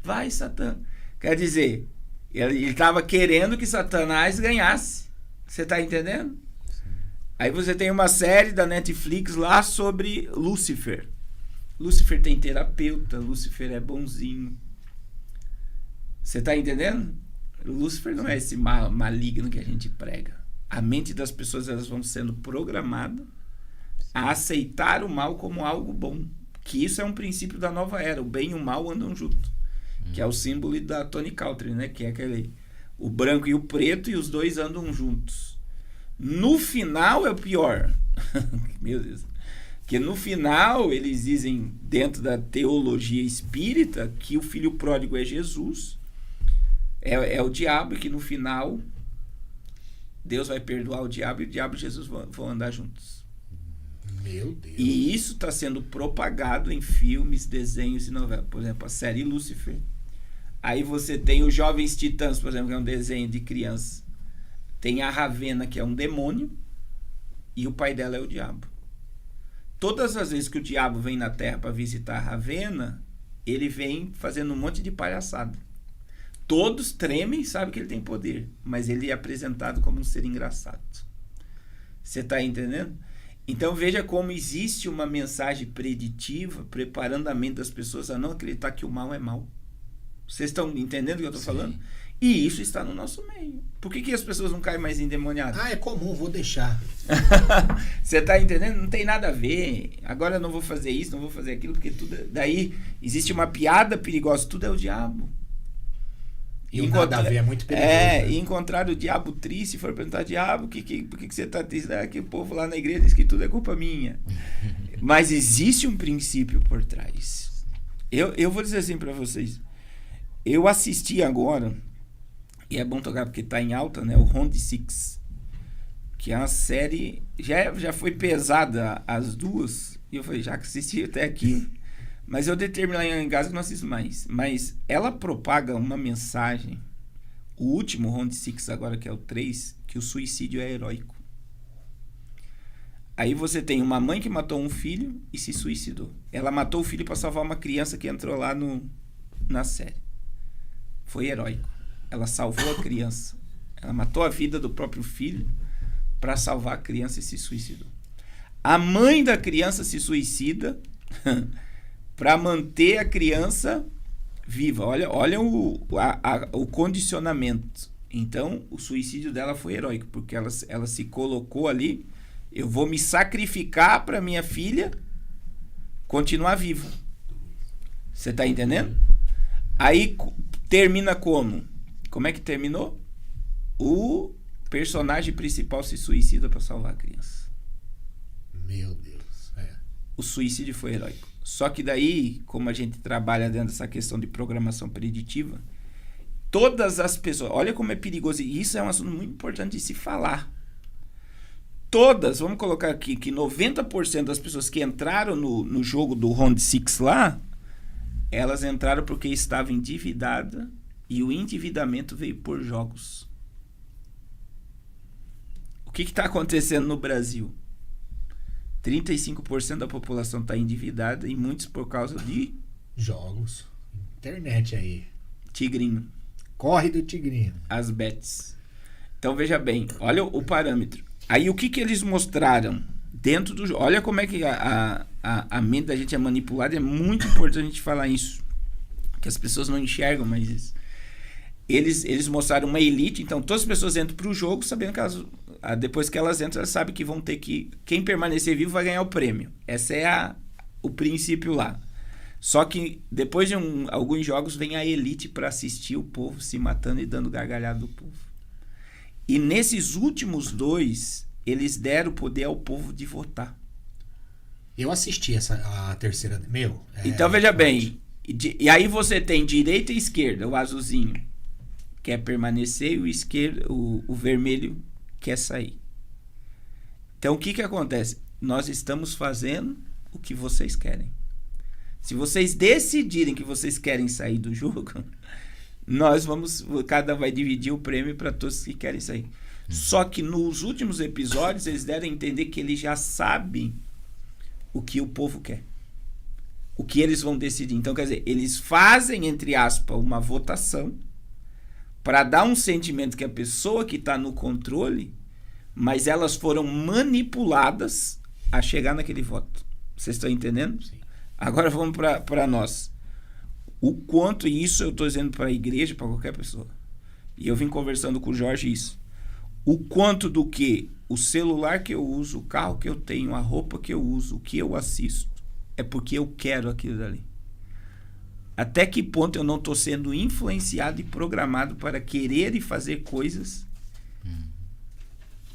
Vai, Satã! Quer dizer, ele estava querendo que Satanás ganhasse. Você tá entendendo? Sim. Aí você tem uma série da Netflix lá sobre Lúcifer. Lúcifer tem terapeuta, Lúcifer é bonzinho. Você tá entendendo? Lúcifer não é esse maligno que a gente prega. A mente das pessoas, elas vão sendo programadas a aceitar o mal como algo bom. Que isso é um princípio da nova era. O bem e o mal andam junto. Que é o símbolo da Tony Caltrin, né? Que é aquele... o branco e o preto, e os dois andam juntos. No final é o pior. Meu Deus. Porque no final, eles dizem, dentro da teologia espírita, que o filho pródigo é Jesus, é o diabo, e que no final Deus vai perdoar o diabo, e o diabo e Jesus vão andar juntos. Meu Deus. E isso está sendo propagado em filmes, desenhos e novelas. Por exemplo, a série Lúcifer. Aí você tem os Jovens Titãs, por exemplo, que é um desenho de criança. Tem a Ravena, que é um demônio, e o pai dela é o diabo. Todas as vezes que o diabo vem na Terra para visitar a Ravena, ele vem fazendo um monte de palhaçada. Todos tremem e sabem que ele tem poder, mas ele é apresentado como um ser engraçado. Você está entendendo? Então veja como existe uma mensagem preditiva preparando a mente das pessoas a não acreditar que o mal é mal. Vocês estão entendendo o que eu estou falando? E isso está no nosso meio. Por que as pessoas não caem mais endemoniadas? É comum, vou deixar. Você está entendendo? Não tem nada a ver. Agora eu não vou fazer isso, não vou fazer aquilo, porque tudo... Daí existe uma piada perigosa, tudo é o diabo. E o nada a ver é muito perigoso. E encontrar o diabo triste, for perguntar: diabo, por que você está triste? Que o povo lá na igreja diz que tudo é culpa minha. Mas existe um princípio por trás. Eu vou dizer assim para vocês. Eu assisti agora, e é bom tocar porque está em alta, né? O Round Six, que é uma série, já foi pesada as duas, e eu falei, já que assisti até aqui, mas eu determinei lá em casa que não assisto mais. Mas ela propaga uma mensagem, o último Round Six agora, que é o 3, que o suicídio é heróico. Aí você tem uma mãe que matou um filho e se suicidou. Ela matou o filho para salvar uma criança que entrou lá na série. Foi heróico. Ela salvou a criança. Ela matou a vida do próprio filho para salvar a criança e se suicidou. A mãe da criança se suicida para manter a criança viva. Olha o condicionamento. Então, o suicídio dela foi heróico, porque ela se colocou ali: eu vou me sacrificar para minha filha continuar viva. Você está entendendo? Aí termina como? Como é que terminou? O personagem principal se suicida para salvar a criança. Meu Deus. O suicídio foi heróico. Só que daí, como a gente trabalha dentro dessa questão de programação preditiva, todas as pessoas... Olha como é perigoso. E isso é um assunto muito importante de se falar. Todas, vamos colocar aqui, que 90% das pessoas que entraram no jogo do Round Six lá, elas entraram porque estavam endividadas, e o endividamento veio por jogos. O que está acontecendo no Brasil? 35% da população está endividada, e muitos por causa de... jogos. Internet aí. Tigrinho. Corre do tigrinho. As bets. Então veja bem, olha o parâmetro. Aí o que eles mostraram dentro do jogo? Olha como é que a mente da gente é manipulada. É muito importante a gente falar isso, que as pessoas não enxergam mais isso. Eles mostraram uma elite. Então todas as pessoas entram para o jogo sabendo que depois que elas entram, elas sabem que vão ter que... quem permanecer vivo vai ganhar o prêmio. Esse é o princípio lá. Só que depois de alguns jogos vem a elite para assistir o povo se matando e dando gargalhada do povo. E nesses últimos 2, eles deram o poder ao povo de votar. Eu assisti a terceira... Então veja bem, e aí você tem direita e esquerda, o azulzinho quer permanecer, e o vermelho quer sair. Então, o que acontece? Nós estamos fazendo o que vocês querem. Se vocês decidirem que vocês querem sair do jogo, cada vai dividir o prêmio para todos que querem sair. Só que nos últimos episódios, eles deram a entender que eles já sabem o que o povo quer. O que eles vão decidir. Então, quer dizer, eles fazem, entre aspas, uma votação para dar um sentimento que a pessoa que está no controle, mas elas foram manipuladas a chegar naquele voto. Vocês estão entendendo? Sim. Agora vamos para nós. O quanto, e isso eu estou dizendo para a igreja, para qualquer pessoa, e eu vim conversando com o Jorge isso, o quanto do que o celular que eu uso, o carro que eu tenho, a roupa que eu uso, o que eu assisto, é porque eu quero aquilo dali. Até que ponto eu não estou sendo influenciado e programado para querer e fazer coisas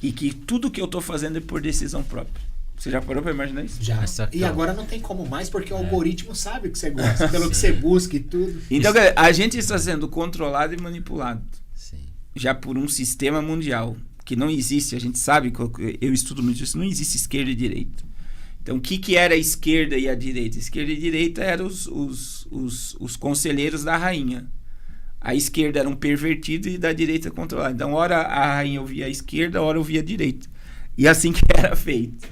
e que tudo que eu estou fazendo é por decisão própria. Você já parou para imaginar isso? Já. E agora não tem como mais, porque o algoritmo sabe o que você gosta, pelo que você busca e tudo. Então, a gente está sendo controlado e manipulado. Sim. Já por um sistema mundial, que não existe, a gente sabe, eu estudo muito isso, não existe esquerda e direita. Então, o que era a esquerda e a direita? A esquerda e a direita eram os conselheiros da rainha. A esquerda era um pervertido e da direita controlada. Então, ora a rainha ouvia a esquerda, ora ouvia a direita. E assim que era feito.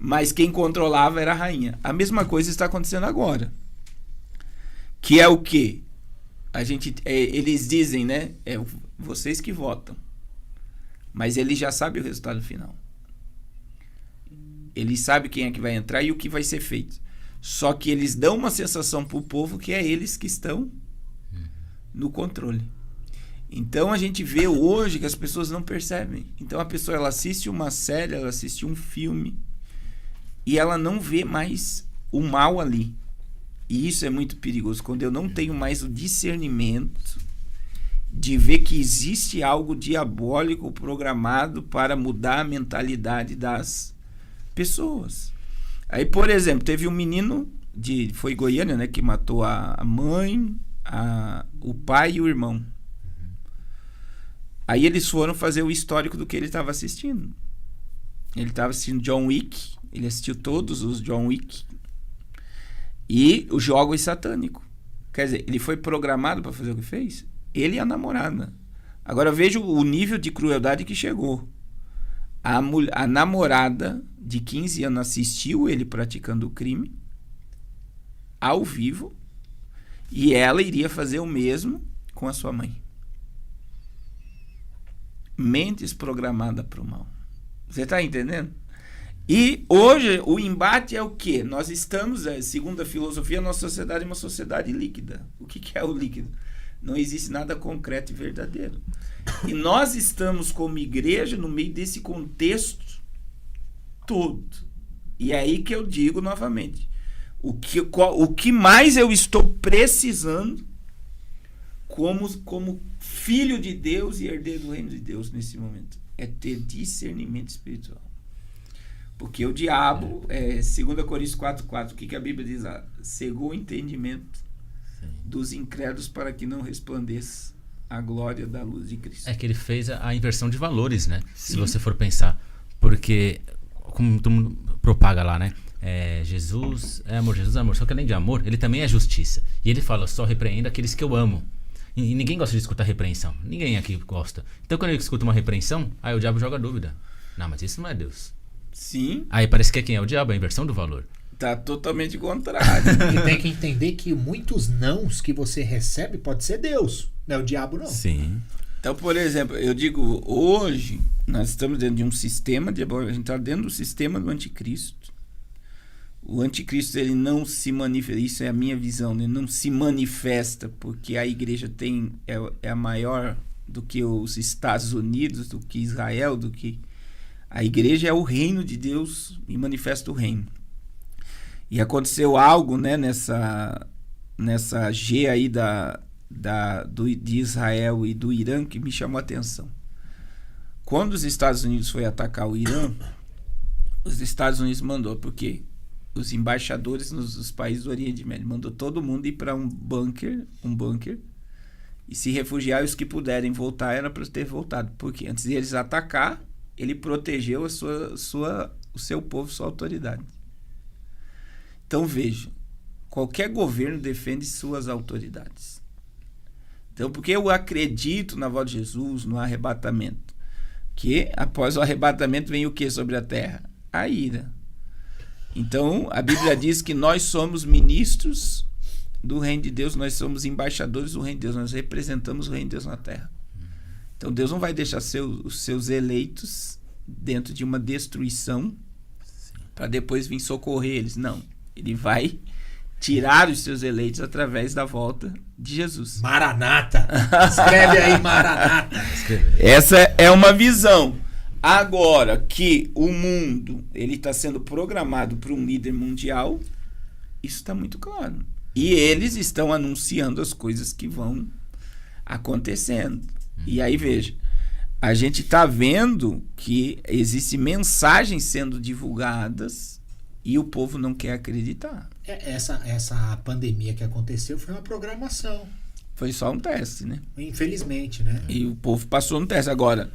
Mas quem controlava era a rainha. A mesma coisa está acontecendo agora. Que é o quê? Eles dizem, né? É vocês que votam. Mas eles já sabem o resultado final. Eles sabem quem é que vai entrar e o que vai ser feito. Só que eles dão uma sensação para o povo que é eles que estão no controle. Então a gente vê hoje que as pessoas não percebem. Então a pessoa ela assiste uma série, ela assiste um filme e ela não vê mais o mal ali. E isso é muito perigoso. Quando eu não tenho mais o discernimento de ver que existe algo diabólico programado para mudar a mentalidade das pessoas. Aí, por exemplo, teve um menino foi Goiânia, né, que matou a mãe, o pai e o irmão. Aí eles foram fazer o histórico do que ele estava assistindo. Ele estava assistindo John Wick, ele assistiu todos os John Wick e os jogos satânicos. Quer dizer, ele foi programado para fazer o que fez? Ele e a namorada. Agora veja o nível de crueldade que chegou. A namorada de 15 anos assistiu ele praticando o crime ao vivo e ela iria fazer o mesmo com a sua mãe. Mentes programadas para o mal. Você está entendendo? E hoje o embate é o quê? Nós estamos, segundo a filosofia, a nossa sociedade é uma sociedade líquida. O que é o líquido? Não existe nada concreto e verdadeiro. E nós estamos como igreja no meio desse contexto todo. E é aí que eu digo novamente. O que mais eu estou precisando como filho de Deus e herdeiro do reino de Deus nesse momento é ter discernimento espiritual. Porque o diabo, 2 Coríntios 4:4, o que a Bíblia diz lá? Cegou o entendimento dos incrédulos para que não resplandeça a glória da luz de Cristo. É que ele fez a inversão de valores, né? Sim. Se você for pensar. Porque, como todo mundo propaga lá, né? Jesus é amor. Só que além de amor, ele também é justiça. E ele fala, só repreendo aqueles que eu amo. E ninguém gosta de escutar repreensão. Ninguém aqui gosta. Então quando ele escuta uma repreensão, aí o diabo joga dúvida. Não, mas isso não é Deus. Sim. Aí parece que é quem é o diabo, a inversão do valor. Tá totalmente contrário. E tem que entender que muitos nãos que você recebe pode ser Deus, não é o diabo não. Sim. Então, por exemplo, eu digo, hoje nós estamos dentro de um sistema, a gente está dentro do sistema do anticristo. O anticristo, ele não se manifesta, isso é a minha visão, ele não se manifesta porque a igreja é a maior do que os Estados Unidos, do que Israel, do que... A igreja é o reino de Deus e manifesta o reino. E aconteceu algo, né, nessa G aí de Israel e do Irã que me chamou a atenção. Quando os Estados Unidos foi atacar o Irã, os Estados Unidos mandou, porque os embaixadores nos países do Oriente Médio mandou todo mundo ir para um bunker e se refugiar, e os que puderem voltar era para ter voltado. Porque antes de eles atacar, ele protegeu o seu povo, sua autoridade. Então veja, qualquer governo defende suas autoridades. Então, porque eu acredito na volta de Jesus, no arrebatamento, que após o arrebatamento vem o que sobre a terra? A ira. Então, a Bíblia diz que nós somos ministros do reino de Deus, nós somos embaixadores do reino de Deus, nós representamos o reino de Deus na terra. Então, Deus não vai deixar os seus eleitos dentro de uma destruição para depois vir socorrer eles. Não, ele vai tirar os seus eleitos através da volta de Jesus. Maranata! Escreve aí, Maranata! Essa é uma visão. Agora que o mundo ele está sendo programado para um líder mundial, isso está muito claro. E eles estão anunciando as coisas que vão acontecendo. E aí, veja, a gente está vendo que existem mensagens sendo divulgadas e o povo não quer acreditar. Essa pandemia que aconteceu foi uma programação. Foi só um teste, né? Infelizmente, né? E o povo passou no teste. Agora,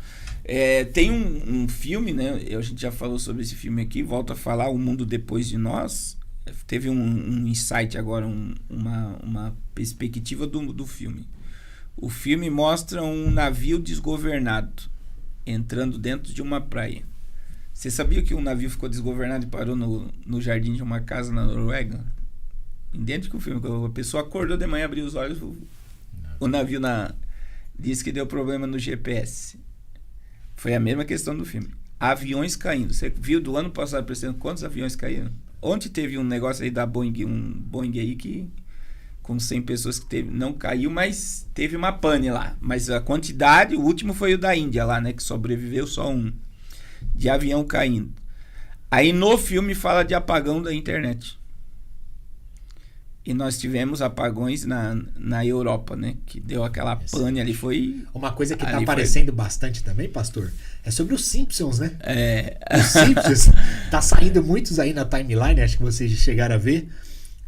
tem um filme, né? A gente já falou sobre esse filme aqui, volto a falar, O Mundo Depois de Nós. Teve um insight agora, uma perspectiva do filme. O filme mostra um navio desgovernado entrando dentro de uma praia. Você sabia que um navio ficou desgovernado e parou no jardim de uma casa na Noruega? Idêntico o filme. A pessoa acordou de manhã, abriu os olhos, o navio disse que deu problema no GPS. Foi a mesma questão do filme. Aviões caindo. Você viu do ano passado, percebendo quantos aviões caíram? Ontem teve um negócio aí da Boeing, um Boeing aí que com 100 pessoas que não caiu, mas teve uma pane lá. Mas a quantidade, o último foi o da Índia lá, né? Que sobreviveu só um, de avião caindo. Aí no filme fala de apagão da internet. E nós tivemos apagões na Europa, né? Que deu aquela pane ali, foi... Uma coisa que tá aparecendo bastante também, pastor, é sobre os Simpsons, né? Os Simpsons. Tá saindo muitos aí na timeline, acho que vocês chegaram a ver.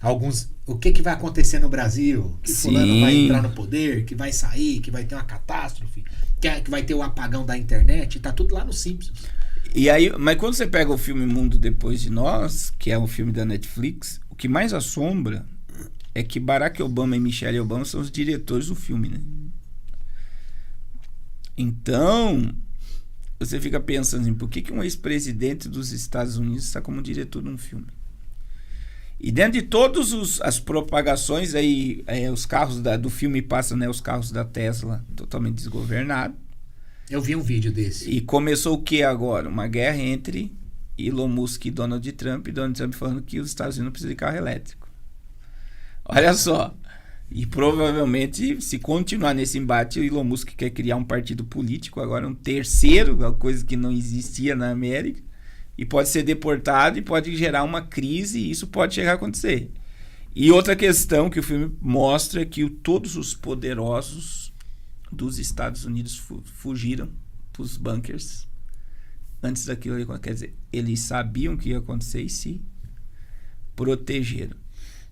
Alguns... O que vai acontecer no Brasil? Que fulano vai entrar no poder, que vai sair, que vai ter uma catástrofe, que vai ter o apagão da internet. Tá tudo lá no Simpsons. E aí, mas quando você pega o filme Mundo Depois de Nós, que é um filme da Netflix, o que mais assombra é que Barack Obama e Michelle Obama são os diretores do filme, né? Então, você fica pensando assim, por que um ex-presidente dos Estados Unidos está como diretor de um filme? E dentro de todas as propagações, aí, os carros do filme passam, né, os carros da Tesla totalmente desgovernados. Eu vi um vídeo desse. E começou o que agora? Uma guerra entre Elon Musk e Donald Trump. E Donald Trump falando que os Estados Unidos não precisam de carro elétrico. Olha só. E provavelmente, se continuar nesse embate, o Elon Musk quer criar um partido político, agora um terceiro, uma coisa que não existia na América. E pode ser deportado e pode gerar uma crise, e isso pode chegar a acontecer. E outra questão que o filme mostra é que todos os poderosos dos Estados Unidos fugiram para os bunkers antes daquilo. Quer dizer, eles sabiam que ia acontecer e se protegeram.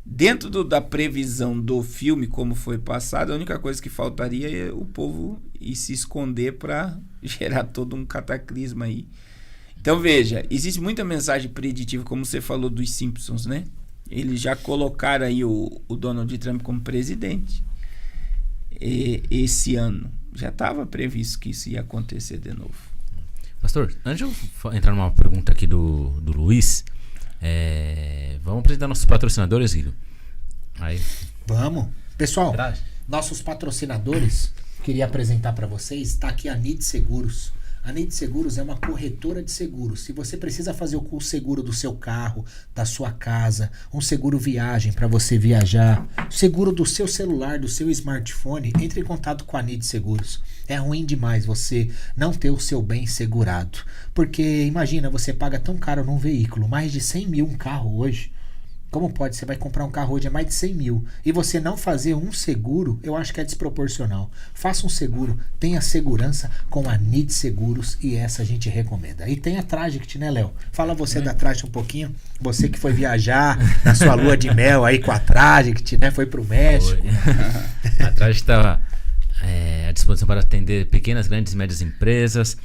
Dentro da previsão do filme, como foi passado, a única coisa que faltaria é o povo ir se esconder para gerar todo um cataclisma aí. Então veja, existe muita mensagem preditiva, como você falou dos Simpsons, né? Eles já colocaram aí o Donald Trump como presidente esse ano. Já estava previsto que isso ia acontecer de novo. Pastor, antes de eu entrar numa pergunta aqui do Luiz, vamos apresentar nossos patrocinadores, Guido? Aí. Vamos. Pessoal, nossos patrocinadores, queria apresentar para vocês, está aqui a NID Seguros. A NID Seguros é uma corretora de seguros. Se você precisa fazer o seguro do seu carro, da sua casa, um seguro viagem para você viajar, seguro do seu celular, do seu smartphone, entre em contato com a NID Seguros. É ruim demais você não ter o seu bem segurado. Porque imagina, você paga tão caro num veículo, mais de 100 mil um carro hoje. Como pode? Você vai comprar um carro hoje a mais de 100 mil e você não fazer um seguro, eu acho que é desproporcional. Faça um seguro, tenha segurança com a NID Seguros e essa a gente recomenda. E tem a Tragict, né, Léo? Fala você da Tragict um pouquinho. Você que foi viajar na sua lua de mel aí com a Tragict, né? Foi pro México. A Tragict à disposição para atender pequenas, grandes e médias empresas,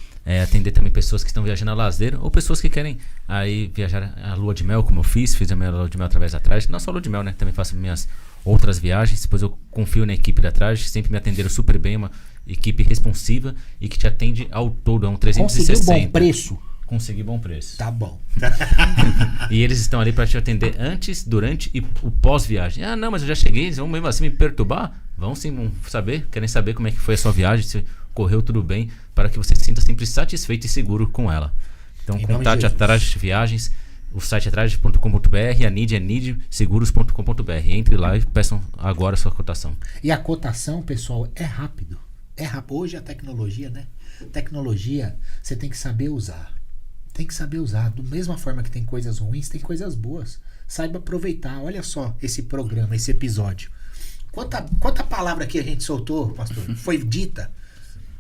atender também pessoas que estão viajando a lazer ou pessoas que querem aí viajar a lua de mel, como eu fiz a minha lua de mel através da Traje. Não só lua de mel, né? Também faço minhas outras viagens, pois eu confio na equipe da Traje, sempre me atenderam super bem, uma equipe responsiva e que te atende ao todo, é um 360. Conseguiu bom preço? Consegui bom preço. Tá bom. E eles estão ali para te atender antes, durante e o pós-viagem. Ah, não, mas eu já cheguei, eles vão mesmo assim me perturbar? Vão sim, vão saber, querem saber como é que foi a sua viagem, se correu tudo bem, para que você se sinta sempre satisfeito e seguro com ela. Então, contate a Traje Viagens, o site é traje.com.br, a NID é nidseguros.com.br. Entre lá e peçam agora a sua cotação. E a cotação, pessoal, é rápido. É rápido. Hoje a tecnologia, né? Tecnologia, você tem que saber usar. Tem que saber usar. Da mesma forma que tem coisas ruins, tem coisas boas. Saiba aproveitar. Olha só esse programa, esse episódio. Quanta palavra que a gente soltou, pastor? Foi dita.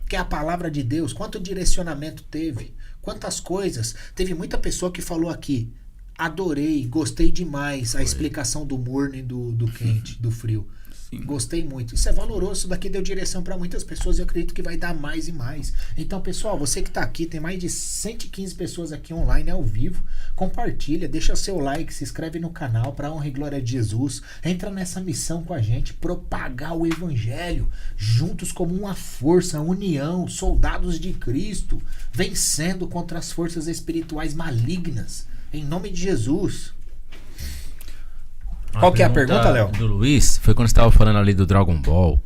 Que é a palavra de Deus. Quanto direcionamento teve. Quantas coisas. Teve muita pessoa que falou aqui. Adorei, gostei demais a explicação do morno e do quente, do frio. Sim. Gostei muito. Isso é valoroso, isso daqui deu direção para muitas pessoas e eu acredito que vai dar mais e mais. Então, pessoal, você que tá aqui, tem mais de 115 pessoas aqui online ao vivo. Compartilha, deixa seu like, se inscreve no canal para honra e glória de Jesus. Entra nessa missão com a gente, propagar o evangelho, juntos como uma força, união, soldados de Cristo, vencendo contra as forças espirituais malignas. Em nome de Jesus. Qual que é a pergunta, Léo? Do Luiz, foi quando estava falando ali do Dragon Ball.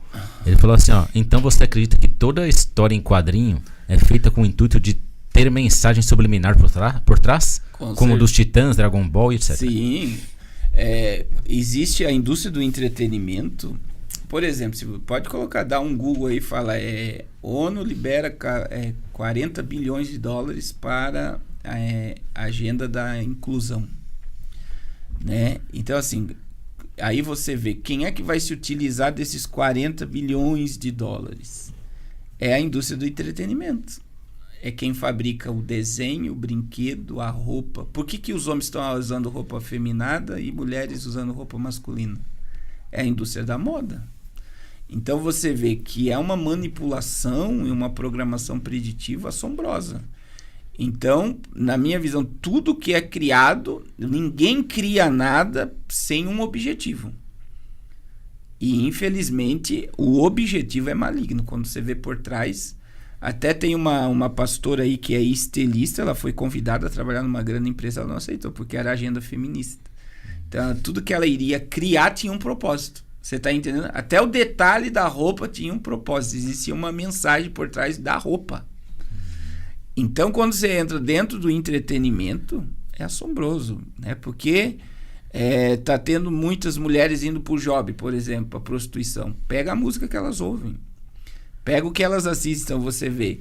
Ele falou assim, ó, então você acredita que toda a história em quadrinho é feita com o intuito de ter mensagem subliminar por trás? Como dos Titãs, Dragon Ball e etc. Sim. Existe a indústria do entretenimento. Por exemplo, você pode colocar, dar um Google aí e fala, ONU libera 40 bilhões de dólares para a agenda da inclusão. Né? Então, assim, aí você vê quem é que vai se utilizar desses 40 bilhões de dólares. É a indústria do entretenimento. É quem fabrica o desenho, o brinquedo, a roupa. Por que os homens estão usando roupa afeminada e mulheres usando roupa masculina? É a indústria da moda. Então você vê que é uma manipulação e uma programação preditiva assombrosa. Então, na minha visão, tudo que é criado, ninguém cria nada sem um objetivo. E, infelizmente, o objetivo é maligno. Quando você vê por trás, até tem uma pastora aí que é estilista, ela foi convidada a trabalhar numa grande empresa, ela não aceitou, porque era agenda feminista. Então, tudo que ela iria criar tinha um propósito. Você está entendendo? Até o detalhe da roupa tinha um propósito. Existia uma mensagem por trás da roupa. Então, quando você entra dentro do entretenimento, é assombroso, né? Porque tá tendo muitas mulheres indo pro job, por exemplo, pra prostituição. Pega a música que elas ouvem. Pega o que elas assistem, você vê.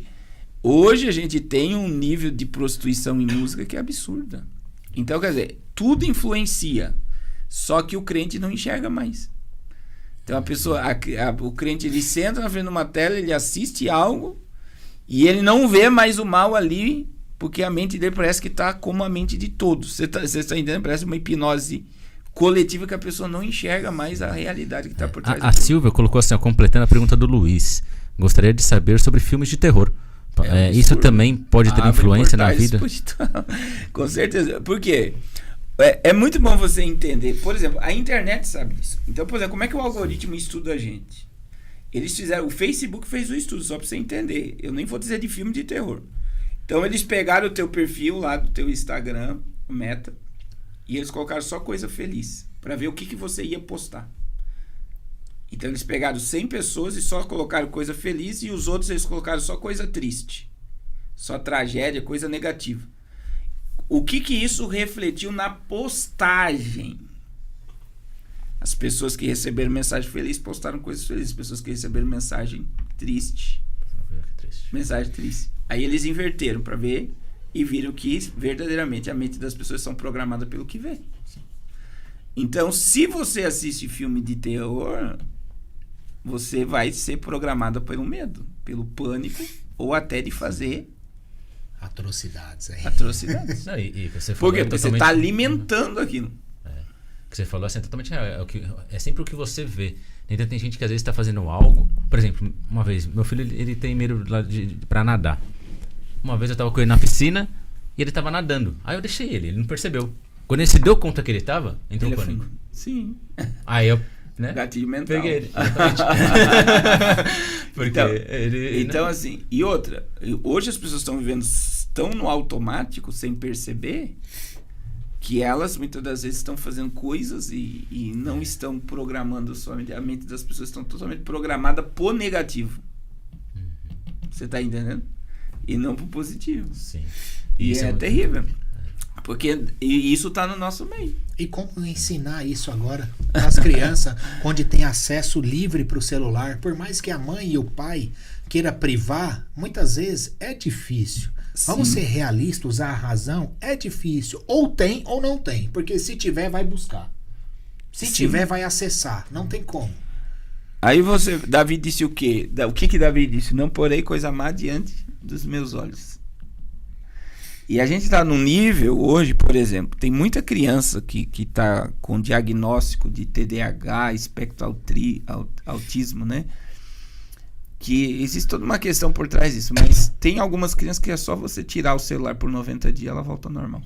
Hoje a gente tem um nível de prostituição em música que é absurda. Então, quer dizer, tudo influencia. Só que o crente não enxerga mais. Então, a pessoa, o crente, ele senta na frente de uma tela, ele assiste algo, e ele não vê mais o mal ali, porque a mente dele parece que está como a mente de todos. Você tá entendendo? Parece uma hipnose coletiva que a pessoa não enxerga mais a realidade que está por trás. A Silvia colocou assim, ó, completando a pergunta do Luiz. Gostaria de saber sobre filmes de terror. Isso também pode ter influência na vida? Com certeza. Por quê? É muito bom você entender. Por exemplo, a internet sabe disso. Então, por exemplo, como é que o algoritmo estuda a gente? Eles fizeram, o Facebook fez o estudo, só para você entender. Eu nem vou dizer de filme de terror. Então, eles pegaram o teu perfil lá do teu Instagram, o Meta, e eles colocaram só coisa feliz, para ver o que você ia postar. Então, eles pegaram 100 pessoas e só colocaram coisa feliz, e os outros eles colocaram só coisa triste. Só tragédia, coisa negativa. O que isso refletiu na postagem? As pessoas que receberam mensagem feliz postaram coisas felizes. As pessoas que receberam mensagem triste. Mensagem triste. Aí eles inverteram para ver e viram que verdadeiramente a mente das pessoas são programadas pelo que vê. Então, se você assiste filme de terror, você vai ser programada pelo medo, pelo pânico, ou até de fazer atrocidades. E você falou porque você está alimentando aquilo. que você falou assim, é totalmente real. É sempre o que você vê. Então tem gente que às vezes está fazendo algo. Por exemplo, uma vez, meu filho ele tem medo pra nadar. Uma vez eu tava com ele na piscina e ele tava nadando. Aí eu deixei ele não percebeu. Quando ele se deu conta que ele tava, entrou o pânico. Sim. Aí eu, né? Gatilho mental. Peguei ele. Porque então assim, e outra, hoje as pessoas estão vivendo tão no automático, sem perceber, que elas muitas das vezes estão fazendo coisas e não estão programando sua mente. A mente das pessoas estão totalmente programada pro negativo. Você tá entendendo? E não pro positivo. Sim. E isso é terrível. Porque isso tá no nosso meio. E como ensinar isso agora às crianças, onde tem acesso livre para o celular? Por mais que a mãe e o pai queira privar, muitas vezes é difícil. Vamos ser realistas, usar a razão, é difícil. Ou tem ou não tem. Porque se tiver, vai buscar. Se tiver, vai acessar. Não tem como. Aí Davi disse o quê? O que Davi disse? Não porei coisa má diante dos meus olhos. E a gente está num nível hoje, por exemplo, tem muita criança que está com diagnóstico de TDAH, espectro autismo, né? Que existe toda uma questão por trás disso, mas tem algumas crianças que é só você tirar o celular por 90 dias, ela volta ao normal.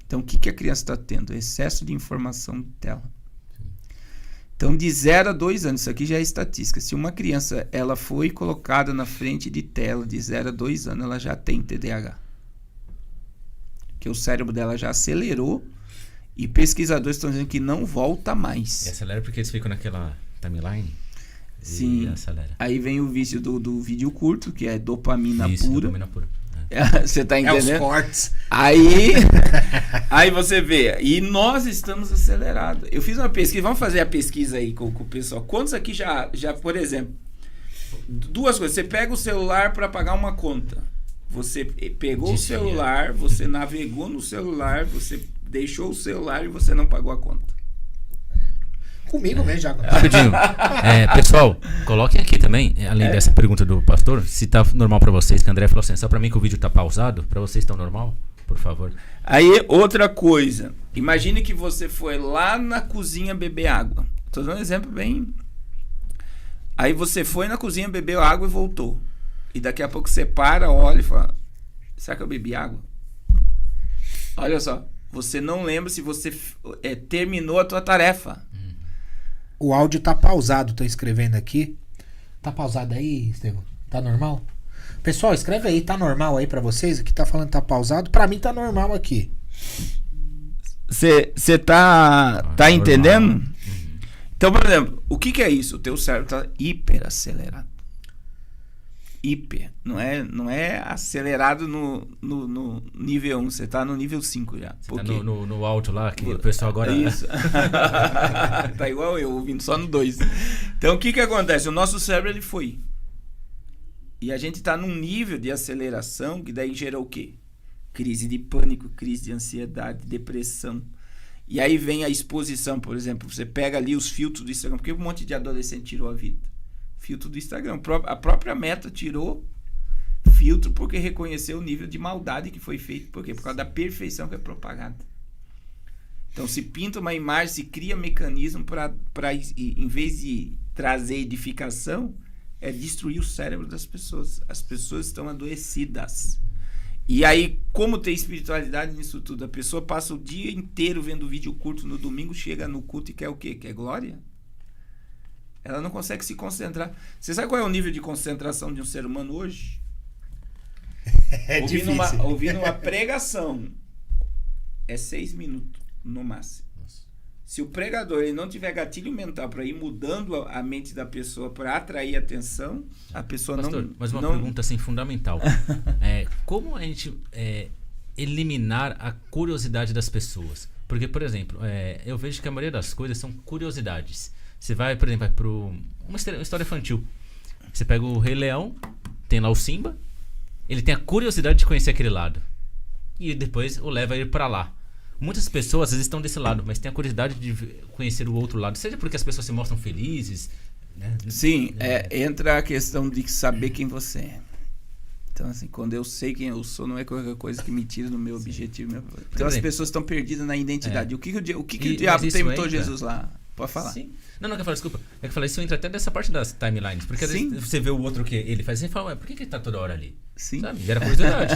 Então, o que a criança está tendo? Excesso de informação de tela. Então, de 0 a 2 anos, isso aqui já é estatística. Se uma criança ela foi colocada na frente de tela de 0 a 2 anos, ela já tem TDAH. Que o cérebro dela já acelerou e pesquisadores estão dizendo que não volta mais. E acelera porque eles ficam naquela timeline. Sim. Acelera. Aí vem o vício do vídeo curto, que é dopamina pura. Dopamina pura. Você tá entendendo? É os cortes. Aí você vê. E nós estamos acelerados. Eu fiz uma pesquisa. Vamos fazer a pesquisa aí com o pessoal. Quantos aqui já, por exemplo, duas coisas. Você pega o celular para pagar uma conta. Você pegou o celular, você navegou no celular, você deixou o celular e você não pagou a conta. Comigo mesmo, já. Rapidinho. Pessoal, coloquem aqui também, além dessa pergunta do pastor, se tá normal pra vocês, que o André falou assim, só pra mim que o vídeo tá pausado, pra vocês tá normal? Por favor. Aí, outra coisa. Imagine que você foi lá na cozinha beber água. Tô dando um exemplo bem... Aí você foi na cozinha, bebeu água e voltou. E daqui a pouco você para, olha e fala, será que eu bebi água? Olha só, você não lembra se você terminou a tua tarefa. O áudio tá pausado, tô escrevendo aqui. Tá pausado aí, Estevão? Tá normal? Pessoal, escreve aí, tá normal aí pra vocês? Aqui tá falando que tá pausado. Pra mim tá normal aqui. Você tá entendendo? Então, por exemplo, o que é isso? O teu cérebro tá hiperacelerado. Hiper. Não é acelerado no nível 1. Você tá no nível 5 já. Você tá no alto lá, que o pessoal agora... Isso. Tá igual eu, ouvindo só no 2. Então, o que acontece? O nosso cérebro, ele foi. E a gente tá num nível de aceleração que daí gera o quê? Crise de pânico, crise de ansiedade, depressão. E aí vem a exposição, por exemplo. Você pega ali os filtros do Instagram. Porque um monte de adolescente tirou a vida? Filtro do Instagram. A própria Meta tirou filtro porque reconheceu o nível de maldade que foi feito. Por quê? Por causa da perfeição que é propagada. Então, se pinta uma imagem, se cria mecanismo para, em vez de trazer edificação, é destruir o cérebro das pessoas. As pessoas estão adoecidas. E aí, como tem espiritualidade nisso tudo? A pessoa passa o dia inteiro vendo vídeo curto, no domingo chega no culto e quer o quê? Quer glória? Ela não consegue se concentrar. Você sabe qual é o nível de concentração de um ser humano hoje? Ouvindo uma pregação. É 6 minutos, no máximo. Se o pregador ele não tiver gatilho mental para ir mudando a mente da pessoa para atrair atenção, a pessoa Pastor, não... Mas uma pergunta assim, fundamental. Como a gente eliminar a curiosidade das pessoas? Porque, por exemplo, eu vejo que a maioria das coisas são curiosidades. Você vai, por exemplo, para uma história infantil. Você pega o Rei Leão, tem lá o Simba, ele tem a curiosidade de conhecer aquele lado. E depois o leva ele para lá. Muitas pessoas às vezes estão desse lado, mas tem a curiosidade de conhecer o outro lado. Seja porque as pessoas se mostram felizes, né? Sim, entra a questão de saber quem você é. Então, assim, quando eu sei quem eu sou, não é qualquer coisa que me tira do meu objetivo. Então, Por as exemplo, pessoas estão perdidas na identidade. O que o mas diabo isso tentou entra- Jesus lá? Pode falar. Sim. Não, quer falar, desculpa. É que eu falei, isso entra até dessa parte das timelines. Porque às vezes você vê o outro que ele faz e fala, ué, por que ele tá toda hora ali? Sim. Sabe? Gera curiosidade.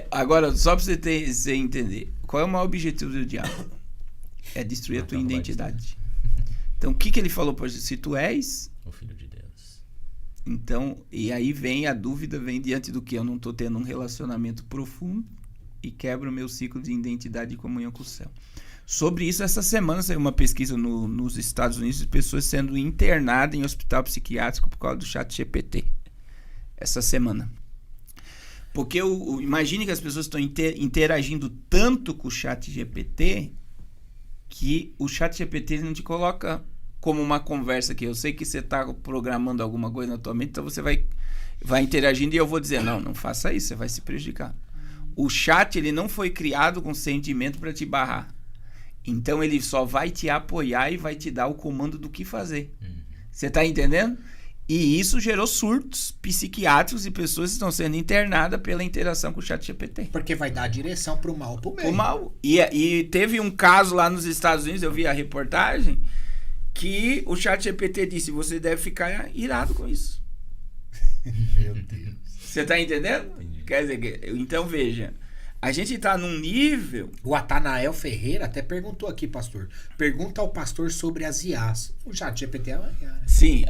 Agora, só pra você entender, qual é o maior objetivo do diabo? É destruir a tua identidade. Então, o que ele falou pra Jesus? Se tu és... O Filho de Deus. Então, e aí vem a dúvida, vem diante do que eu não estou tendo um relacionamento profundo e quebra o meu ciclo de identidade e comunhão com o céu. Sobre isso, essa semana saiu uma pesquisa nos Estados Unidos de pessoas sendo internadas em hospital psiquiátrico por causa do ChatGPT. Essa semana. Porque imagine que as pessoas estão interagindo tanto com o ChatGPT que o ChatGPT não te coloca como uma conversa que eu sei que você está programando alguma coisa na tua mente, então você vai interagindo e eu vou dizer, não faça isso, você vai se prejudicar. O chat, ele não foi criado com sentimento para te barrar. Então, ele só vai te apoiar e vai te dar o comando do que fazer. Você está entendendo? E isso gerou surtos psiquiátricos e pessoas estão sendo internadas pela interação com o ChatGPT. Porque vai dar a direção pro mal ou pro bem. O mal. E teve um caso lá nos Estados Unidos, eu vi a reportagem, que o ChatGPT disse, você deve ficar irado com isso. Meu Deus. Você tá entendendo? Entendi. Quer dizer, então veja, a gente tá num nível... O Atanael Ferreira até perguntou aqui, pastor. Pergunta ao pastor sobre as IAs. O ChatGPT é uma IA, né? Sim,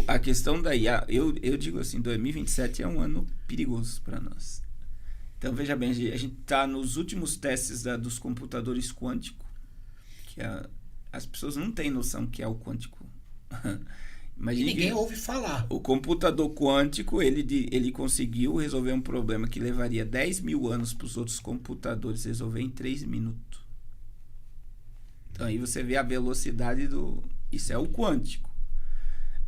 a questão da IA, eu digo assim, 2027 é um ano perigoso para nós. Então veja bem, a gente tá nos últimos testes dos computadores quânticos, que as pessoas não têm noção que é o quântico. E ninguém ouve falar. O computador quântico, ele conseguiu resolver um problema que levaria 10 mil anos para os outros computadores resolver em 3 minutos. Então aí você vê a velocidade Isso é o quântico.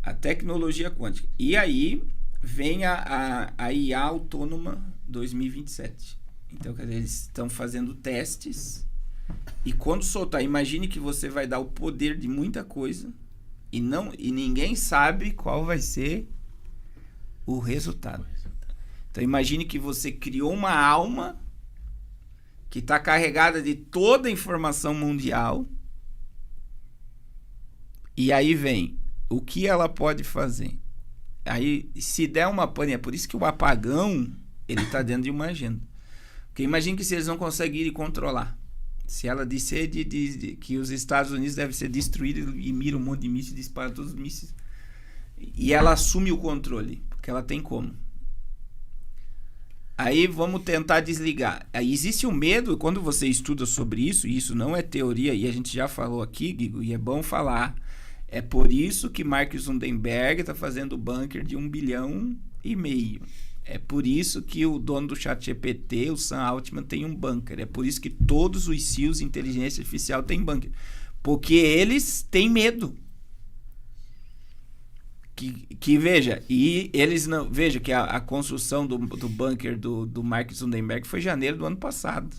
A tecnologia quântica. E aí vem a IA autônoma 2027. Então, quer dizer, eles estão fazendo testes. E quando soltar, imagine que você vai dar o poder de muita coisa e ninguém sabe qual vai ser o resultado. Então imagine que você criou uma alma que está carregada de toda a informação mundial e aí vem o que ela pode fazer. Aí se der uma pane, é por isso que o apagão ele está dentro de uma agenda. Porque imagine que se eles não conseguirem controlar. Se ela disser que os Estados Unidos devem ser destruídos e mira um monte de mísseis, dispara todos os mísseis. E ela assume o controle, porque ela tem como. Aí vamos tentar desligar. Aí existe um medo, quando você estuda sobre isso, e isso não é teoria, e a gente já falou aqui, Guigo, e é bom falar, é por isso que Mark Zuckerberg está fazendo o bunker de 1,5 bilhão. É por isso que o dono do ChatGPT, o Sam Altman, tem um bunker. É por isso que todos os CEOs de inteligência artificial têm bunker. Porque eles têm medo. Que veja, e eles não... Veja que a construção do bunker do Mark Zuckerberg foi em janeiro do ano passado.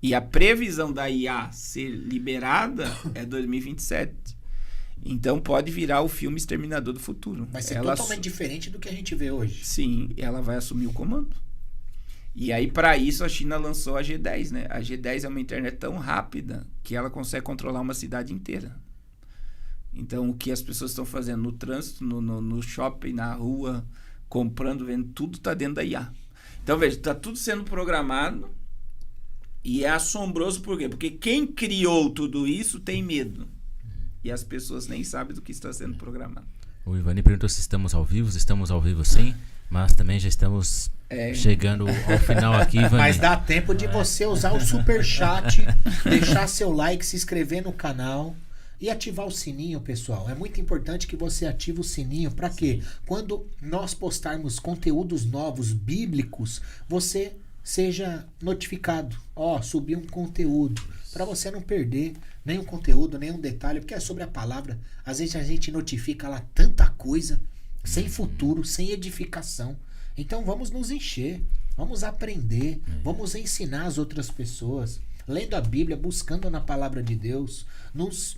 E a previsão da IA ser liberada é 2027. Então pode virar o filme Exterminador do Futuro. Vai ser totalmente diferente do que a gente vê hoje. Sim, ela vai assumir o comando. E aí, para isso, a China lançou a G10, né? A G10 é uma internet tão rápida que ela consegue controlar uma cidade inteira. Então, o que as pessoas estão fazendo no trânsito, no shopping, na rua, comprando, vendo, tudo está dentro da IA. Então, veja, está tudo sendo programado e é assombroso por quê? Porque quem criou tudo isso tem medo. E as pessoas nem sabem do que está sendo programado. O Ivani perguntou se estamos ao vivo. Estamos ao vivo, sim. Mas também já estamos chegando ao final aqui, Ivani. Mas dá tempo de você usar o superchat, deixar seu like, se inscrever no canal e ativar o sininho, pessoal. É muito importante que você ative o sininho. Para quê? Quando nós postarmos conteúdos novos, bíblicos, você seja notificado. Subiu um conteúdo. Para você não perder nenhum conteúdo, nenhum detalhe, porque é sobre a palavra. Às vezes a gente notifica lá tanta coisa, sem futuro, sem edificação. Então vamos nos encher, vamos aprender, vamos ensinar as outras pessoas, lendo a Bíblia, buscando na palavra de Deus, nos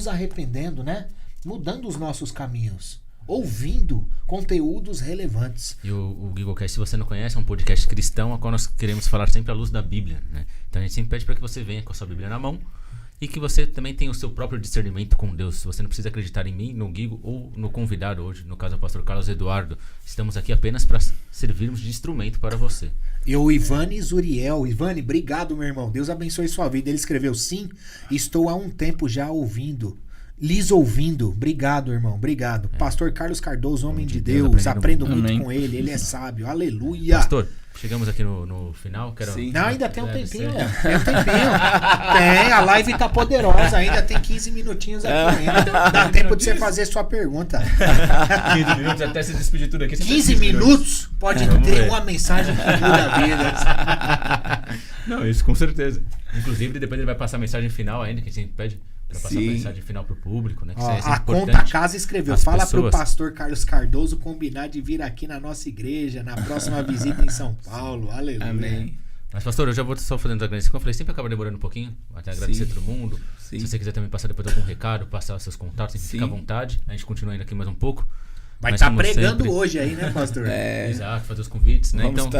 arrependendo, né? Mudando os nossos caminhos. ouvindo conteúdos relevantes. E o GigoCast, se você não conhece, é um podcast cristão, a qual nós queremos falar sempre à luz da Bíblia, né? Então a gente sempre pede para que você venha com a sua Bíblia na mão e que você também tenha o seu próprio discernimento com Deus. Você não precisa acreditar em mim, no Gigo ou no convidado hoje, no caso o pastor Carlos Eduardo. Estamos aqui apenas para servirmos de instrumento para você. E o Ivani Zuriel. Ivani, obrigado, meu irmão. Deus abençoe sua vida. Ele escreveu: sim, estou há um tempo já ouvindo. Lhes ouvindo. Obrigado, irmão. Obrigado. Pastor Carlos Cardoso, homem de Deus. Aprendo muito com ele. Ele é sábio. Aleluia. Pastor, chegamos aqui no final. Não, ainda tem um tempinho. Tem um tempinho. Tem, a live tá poderosa. Ainda tem 15 minutinhos aqui ainda. Dá tempo de você fazer sua pergunta. 15 minutos até se despedir tudo aqui. 15 minutos? Pode ter uma mensagem que muda a vida. Não, isso com certeza. Inclusive, depois ele vai passar a mensagem final ainda, que a gente pede para passar a mensagem final pro público, né? Que ó, isso é a importante. Conta Casa escreveu: fala pessoas. pro pastor Carlos Cardoso combinar de vir aqui na nossa igreja na próxima visita em São Paulo. Aleluia. Amém. Mas, pastor, eu já vou só fazendo agradecimento. Como eu falei, sempre acaba demorando um pouquinho. Até agradecer a todo mundo. Sim. Se você quiser também passar depois algum recado, passar seus contatos, fica à vontade. A gente continua ainda aqui mais um pouco. Vai estar pregando hoje aí, né, pastor? Exato, fazer os convites, né? Então,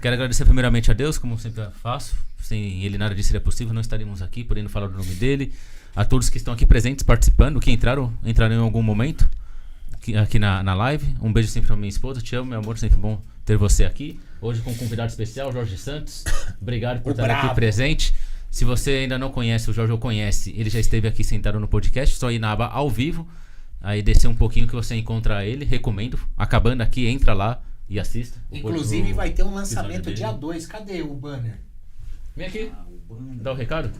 quero agradecer primeiramente a Deus, como sempre faço. Sem ele nada disso seria possível, não estaríamos aqui, podendo falar do nome dele. A todos que estão aqui presentes, participando, que entraram em algum momento aqui na live. Um beijo sempre pra minha esposa, te amo, meu amor, sempre bom ter você aqui. Hoje com um convidado especial, Jorge Santos. Obrigado por estar aqui presente. Se você ainda não conhece o Jorge ou conhece, ele já esteve aqui sentado no podcast, só ir na aba ao vivo. Aí descer um pouquinho que você encontra ele, recomendo. Acabando aqui, entra lá e assista. Inclusive vai ter um lançamento dia 2. Cadê o banner? Vem aqui, dá o recado.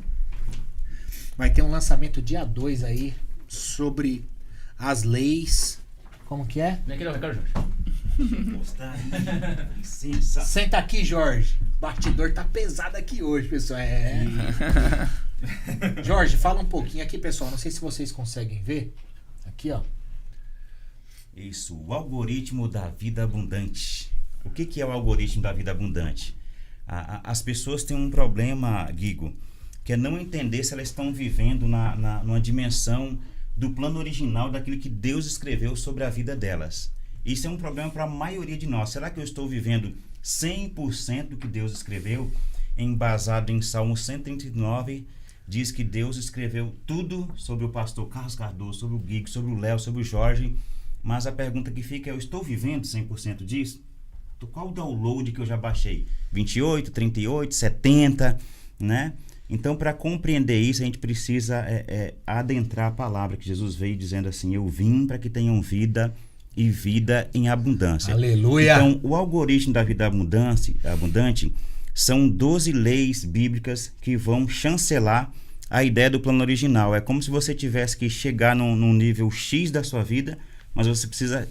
Vai ter um lançamento dia 2 aí sobre as leis. Como que é? Vem aqui dar o recado, Jorge. Senta aqui, Jorge. O batidor tá pesado aqui hoje, pessoal. Jorge, fala um pouquinho aqui, pessoal. Não sei se vocês conseguem ver. Aqui, ó. Isso, o algoritmo da vida abundante. O que é o algoritmo da vida abundante? As pessoas têm um problema, Gigo, que é não entender se elas estão vivendo numa dimensão do plano original daquilo que Deus escreveu sobre a vida delas. Isso é um problema para a maioria de nós. Será que eu estou vivendo 100% do que Deus escreveu? Embasado em Salmo 139, diz que Deus escreveu tudo sobre o pastor Carlos Cardoso, sobre o Gigo, sobre o Léo, sobre o Jorge. Mas a pergunta que fica é: eu estou vivendo 100% disso? Qual o download que eu já baixei? 28, 38, 70, né? Então, para compreender isso, a gente precisa adentrar a palavra que Jesus veio dizendo assim: eu vim para que tenham vida e vida em abundância. Aleluia! Então, o algoritmo da vida abundante são 12 leis bíblicas que vão chancelar a ideia do plano original. É como se você tivesse que chegar num nível X da sua vida, mas você precisa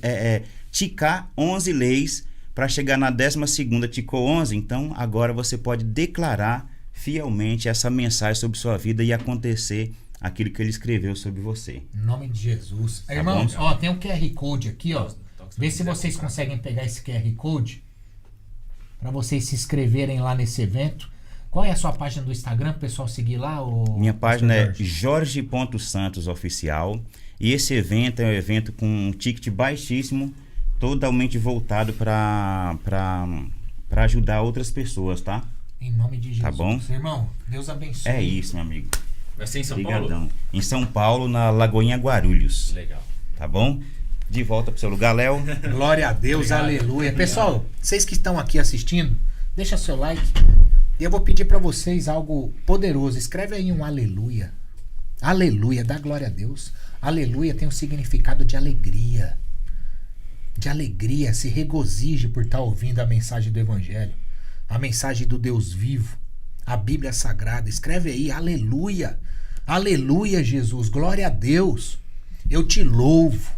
ticar 11 leis para chegar na 12ª, ticou 11, então agora você pode declarar fielmente essa mensagem sobre sua vida e acontecer aquilo que ele escreveu sobre você. Em nome de Jesus. Irmãos, ó, tem um QR Code aqui, ó. Vê se vocês conseguem pegar esse QR Code para vocês se inscreverem lá nesse evento. Qual é a sua página do Instagram, pro pessoal seguir lá? Minha página é jorge.santosoficial. E esse evento é um evento com um ticket baixíssimo, totalmente voltado para ajudar outras pessoas, tá? Em nome de Jesus. Tá bom? Irmão, Deus abençoe. É isso, meu amigo. Vai ser em São Obrigadão. Paulo? Em São Paulo, na Lagoinha Guarulhos. Legal. Tá bom? De volta pro seu lugar, Léo. Glória a Deus, obrigado. Aleluia. Pessoal, vocês que estão aqui assistindo, deixa seu like. E eu vou pedir para vocês algo poderoso. Escreve aí um aleluia. Aleluia, dá glória a Deus. Aleluia tem um significado de alegria. De alegria, se regozije por estar ouvindo a mensagem do Evangelho. A mensagem do Deus vivo. A Bíblia Sagrada. Escreve aí, aleluia. Aleluia, Jesus. Glória a Deus. Eu te louvo.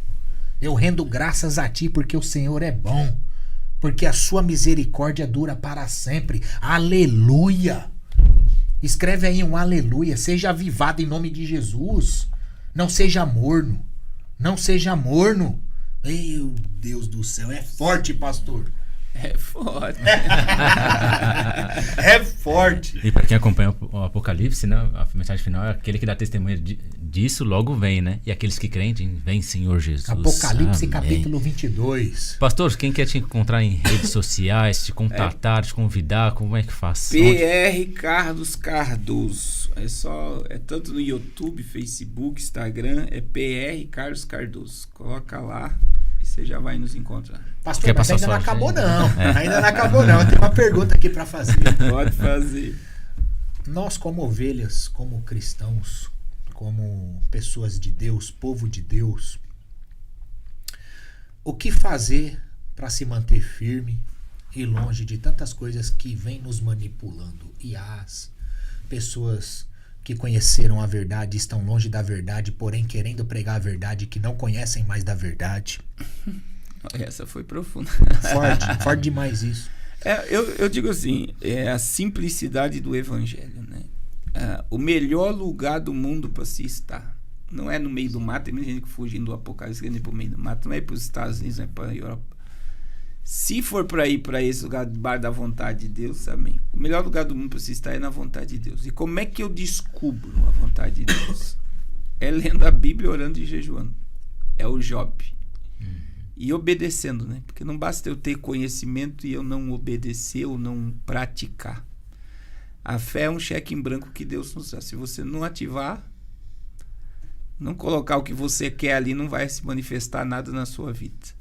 Eu rendo graças a ti porque o Senhor é bom. Porque a sua misericórdia dura para sempre. Aleluia. Escreve aí um aleluia. Seja avivado em nome de Jesus. Não seja morno. Não seja morno. Meu Deus do céu. É forte, pastor. É forte. É forte. E para quem acompanha o Apocalipse, né, a mensagem final é aquele que dá testemunho disso, logo vem, né? E aqueles que creem, vem Senhor Jesus. Apocalipse, Amém. capítulo 22. Pastor, quem quer te encontrar em redes sociais, te contatar, te convidar, como é que faz? PR Carlos Cardoso. É tanto no YouTube, Facebook, Instagram, é PR Carlos Cardoso. Coloca lá e você já vai nos encontrar. Pastor, Quer mas passar ainda não sorte, acabou né? não. Ainda não acabou não. Tem uma pergunta aqui para fazer. Pode fazer. Nós como ovelhas, como cristãos, como pessoas de Deus, povo de Deus, o que fazer para se manter firme e longe de tantas coisas que vêm nos manipulando? E as pessoas que conheceram a verdade estão longe da verdade, porém querendo pregar a verdade, que não conhecem mais da verdade. Essa foi profunda. Forte demais isso. Eu digo assim, é a simplicidade do evangelho, né? O melhor lugar do mundo para se estar não é no meio do mato. Tem muita gente que fugindo do Apocalipse, querendo ir para o meio do mato, não é para os Estados Unidos, não é para a Europa. Se for para ir para esse lugar debaixo da vontade de Deus, amém. O melhor lugar do mundo para se estar é na vontade de Deus. E como é que eu descubro a vontade de Deus? É lendo a Bíblia, orando e jejuando. É o Job. E obedecendo, né? Porque não basta eu ter conhecimento e eu não obedecer ou não praticar. A fé é um cheque em branco que Deus nos dá. Se você não ativar, não colocar o que você quer ali, não vai se manifestar nada na sua vida.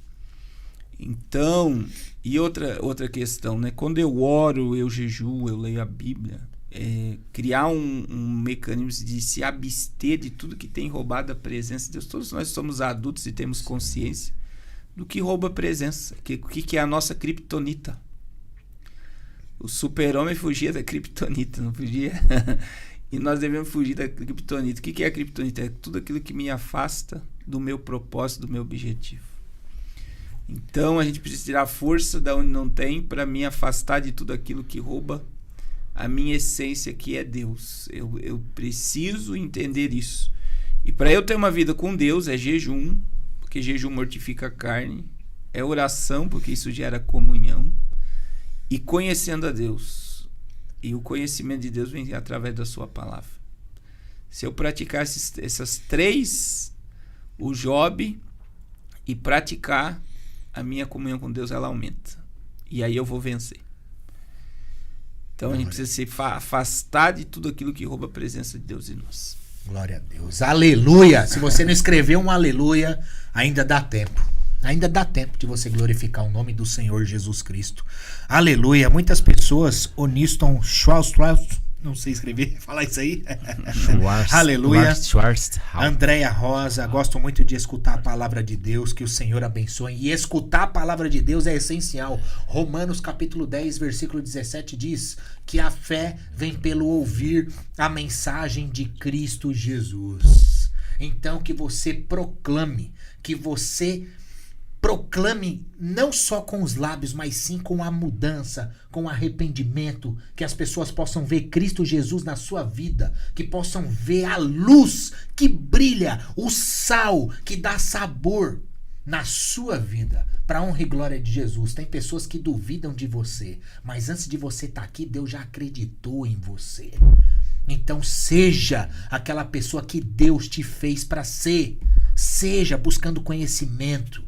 Então, e outra questão, né? Quando eu oro, eu jejuo, eu leio a Bíblia, criar um mecanismo de se abster de tudo que tem roubado a presença de Deus. Todos nós somos adultos e temos consciência do que rouba a presença, o que é a nossa criptonita. O super-homem fugia da criptonita, não fugia? E nós devemos fugir da criptonita. O que é a criptonita? É tudo aquilo que me afasta do meu propósito, do meu objetivo. Então a gente precisa tirar força da onde não tem para me afastar de tudo aquilo que rouba a minha essência, que é Deus. Eu preciso entender isso. E para eu ter uma vida com Deus é jejum, porque jejum mortifica a carne, é oração, porque isso gera comunhão, e conhecendo a Deus. E o conhecimento de Deus vem através da sua palavra. Se eu praticar essas três, o Job, e praticar, a minha comunhão com Deus, ela aumenta. E aí eu vou vencer. Então a gente precisa se afastar de tudo aquilo que rouba a presença de Deus em nós. Glória a Deus. Aleluia. Se você não escreveu um aleluia, ainda dá tempo. Ainda dá tempo de você glorificar o nome do Senhor Jesus Cristo. Aleluia. Muitas pessoas, Oniston Schwartz, não sei escrever, falar isso aí. Aleluia. Andréia Rosa, gosto muito de escutar a palavra de Deus, que o Senhor abençoe. E escutar a palavra de Deus é essencial. Romanos capítulo 10, versículo 17 diz que a fé vem pelo ouvir a mensagem de Cristo Jesus. Então que você proclame não só com os lábios, mas sim com a mudança, com o arrependimento, que as pessoas possam ver Cristo Jesus na sua vida, que possam ver a luz que brilha, o sal que dá sabor na sua vida, para a honra e glória de Jesus. Tem pessoas que duvidam de você, mas antes de você estar aqui, Deus já acreditou em você. Então seja aquela pessoa que Deus te fez para ser. Seja buscando conhecimento,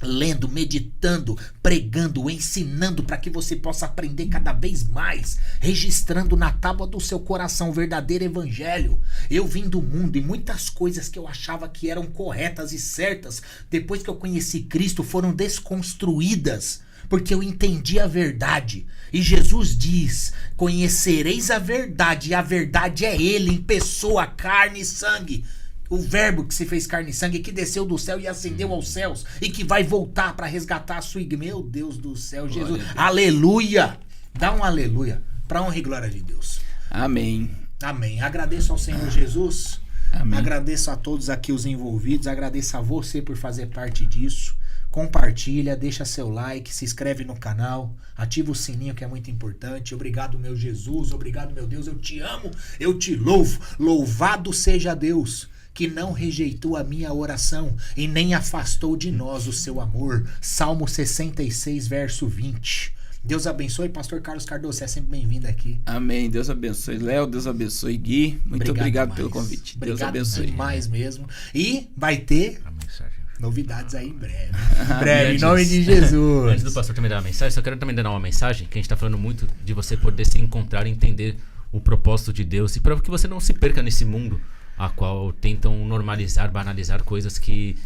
lendo, meditando, pregando, ensinando, para que você possa aprender cada vez mais, registrando na tábua do seu coração o verdadeiro evangelho. Eu vim do mundo e muitas coisas que eu achava que eram corretas e certas, depois que eu conheci Cristo, foram desconstruídas, porque eu entendi a verdade. E Jesus diz: conhecereis a verdade, e a verdade é Ele em pessoa, carne e sangue. O verbo que se fez carne e sangue, que desceu do céu e ascendeu aos céus, e que vai voltar para resgatar a sua igreja. Meu Deus do céu, Jesus. Aleluia. Dá um aleluia, para honra e glória de Deus. Amém. Amém. Agradeço ao Senhor Jesus. Amém. Agradeço a todos aqui os envolvidos. Agradeço a você por fazer parte disso. Compartilha, deixa seu like, se inscreve no canal, ativa o sininho, que é muito importante. Obrigado, meu Jesus. Obrigado, meu Deus. Eu te amo, eu te louvo. Louvado seja Deus que não rejeitou a minha oração e nem afastou de nós o seu amor. Salmo 66, verso 20. Deus abençoe, pastor Carlos Cardoso, você é sempre bem-vindo aqui. Amém, Deus abençoe Léo, Deus abençoe Gui, muito obrigado pelo convite. Obrigado, Deus abençoe. Demais mesmo. E vai ter A mensagem. novidades aí em breve. Em breve, em nome de Jesus. Antes do pastor também dar uma mensagem, só quero também dar uma mensagem, que a gente está falando muito de você poder se encontrar e entender o propósito de Deus, e para que você não se perca nesse mundo a qual tentam normalizar, banalizar coisas que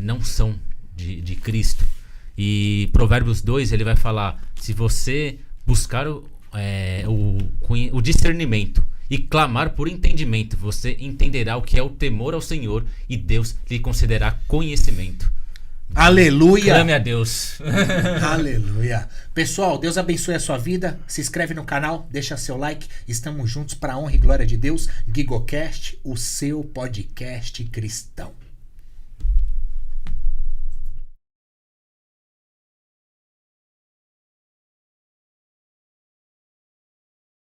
não são de Cristo. E Provérbios 2, ele vai falar, se você buscar o discernimento e clamar por entendimento, você entenderá o que é o temor ao Senhor e Deus lhe concederá conhecimento. Aleluia. Clame a Deus. Aleluia. Pessoal, Deus abençoe a sua vida. Se inscreve no canal, deixa seu like. Estamos juntos para a honra e glória de Deus. GuigoCast, o seu podcast cristão.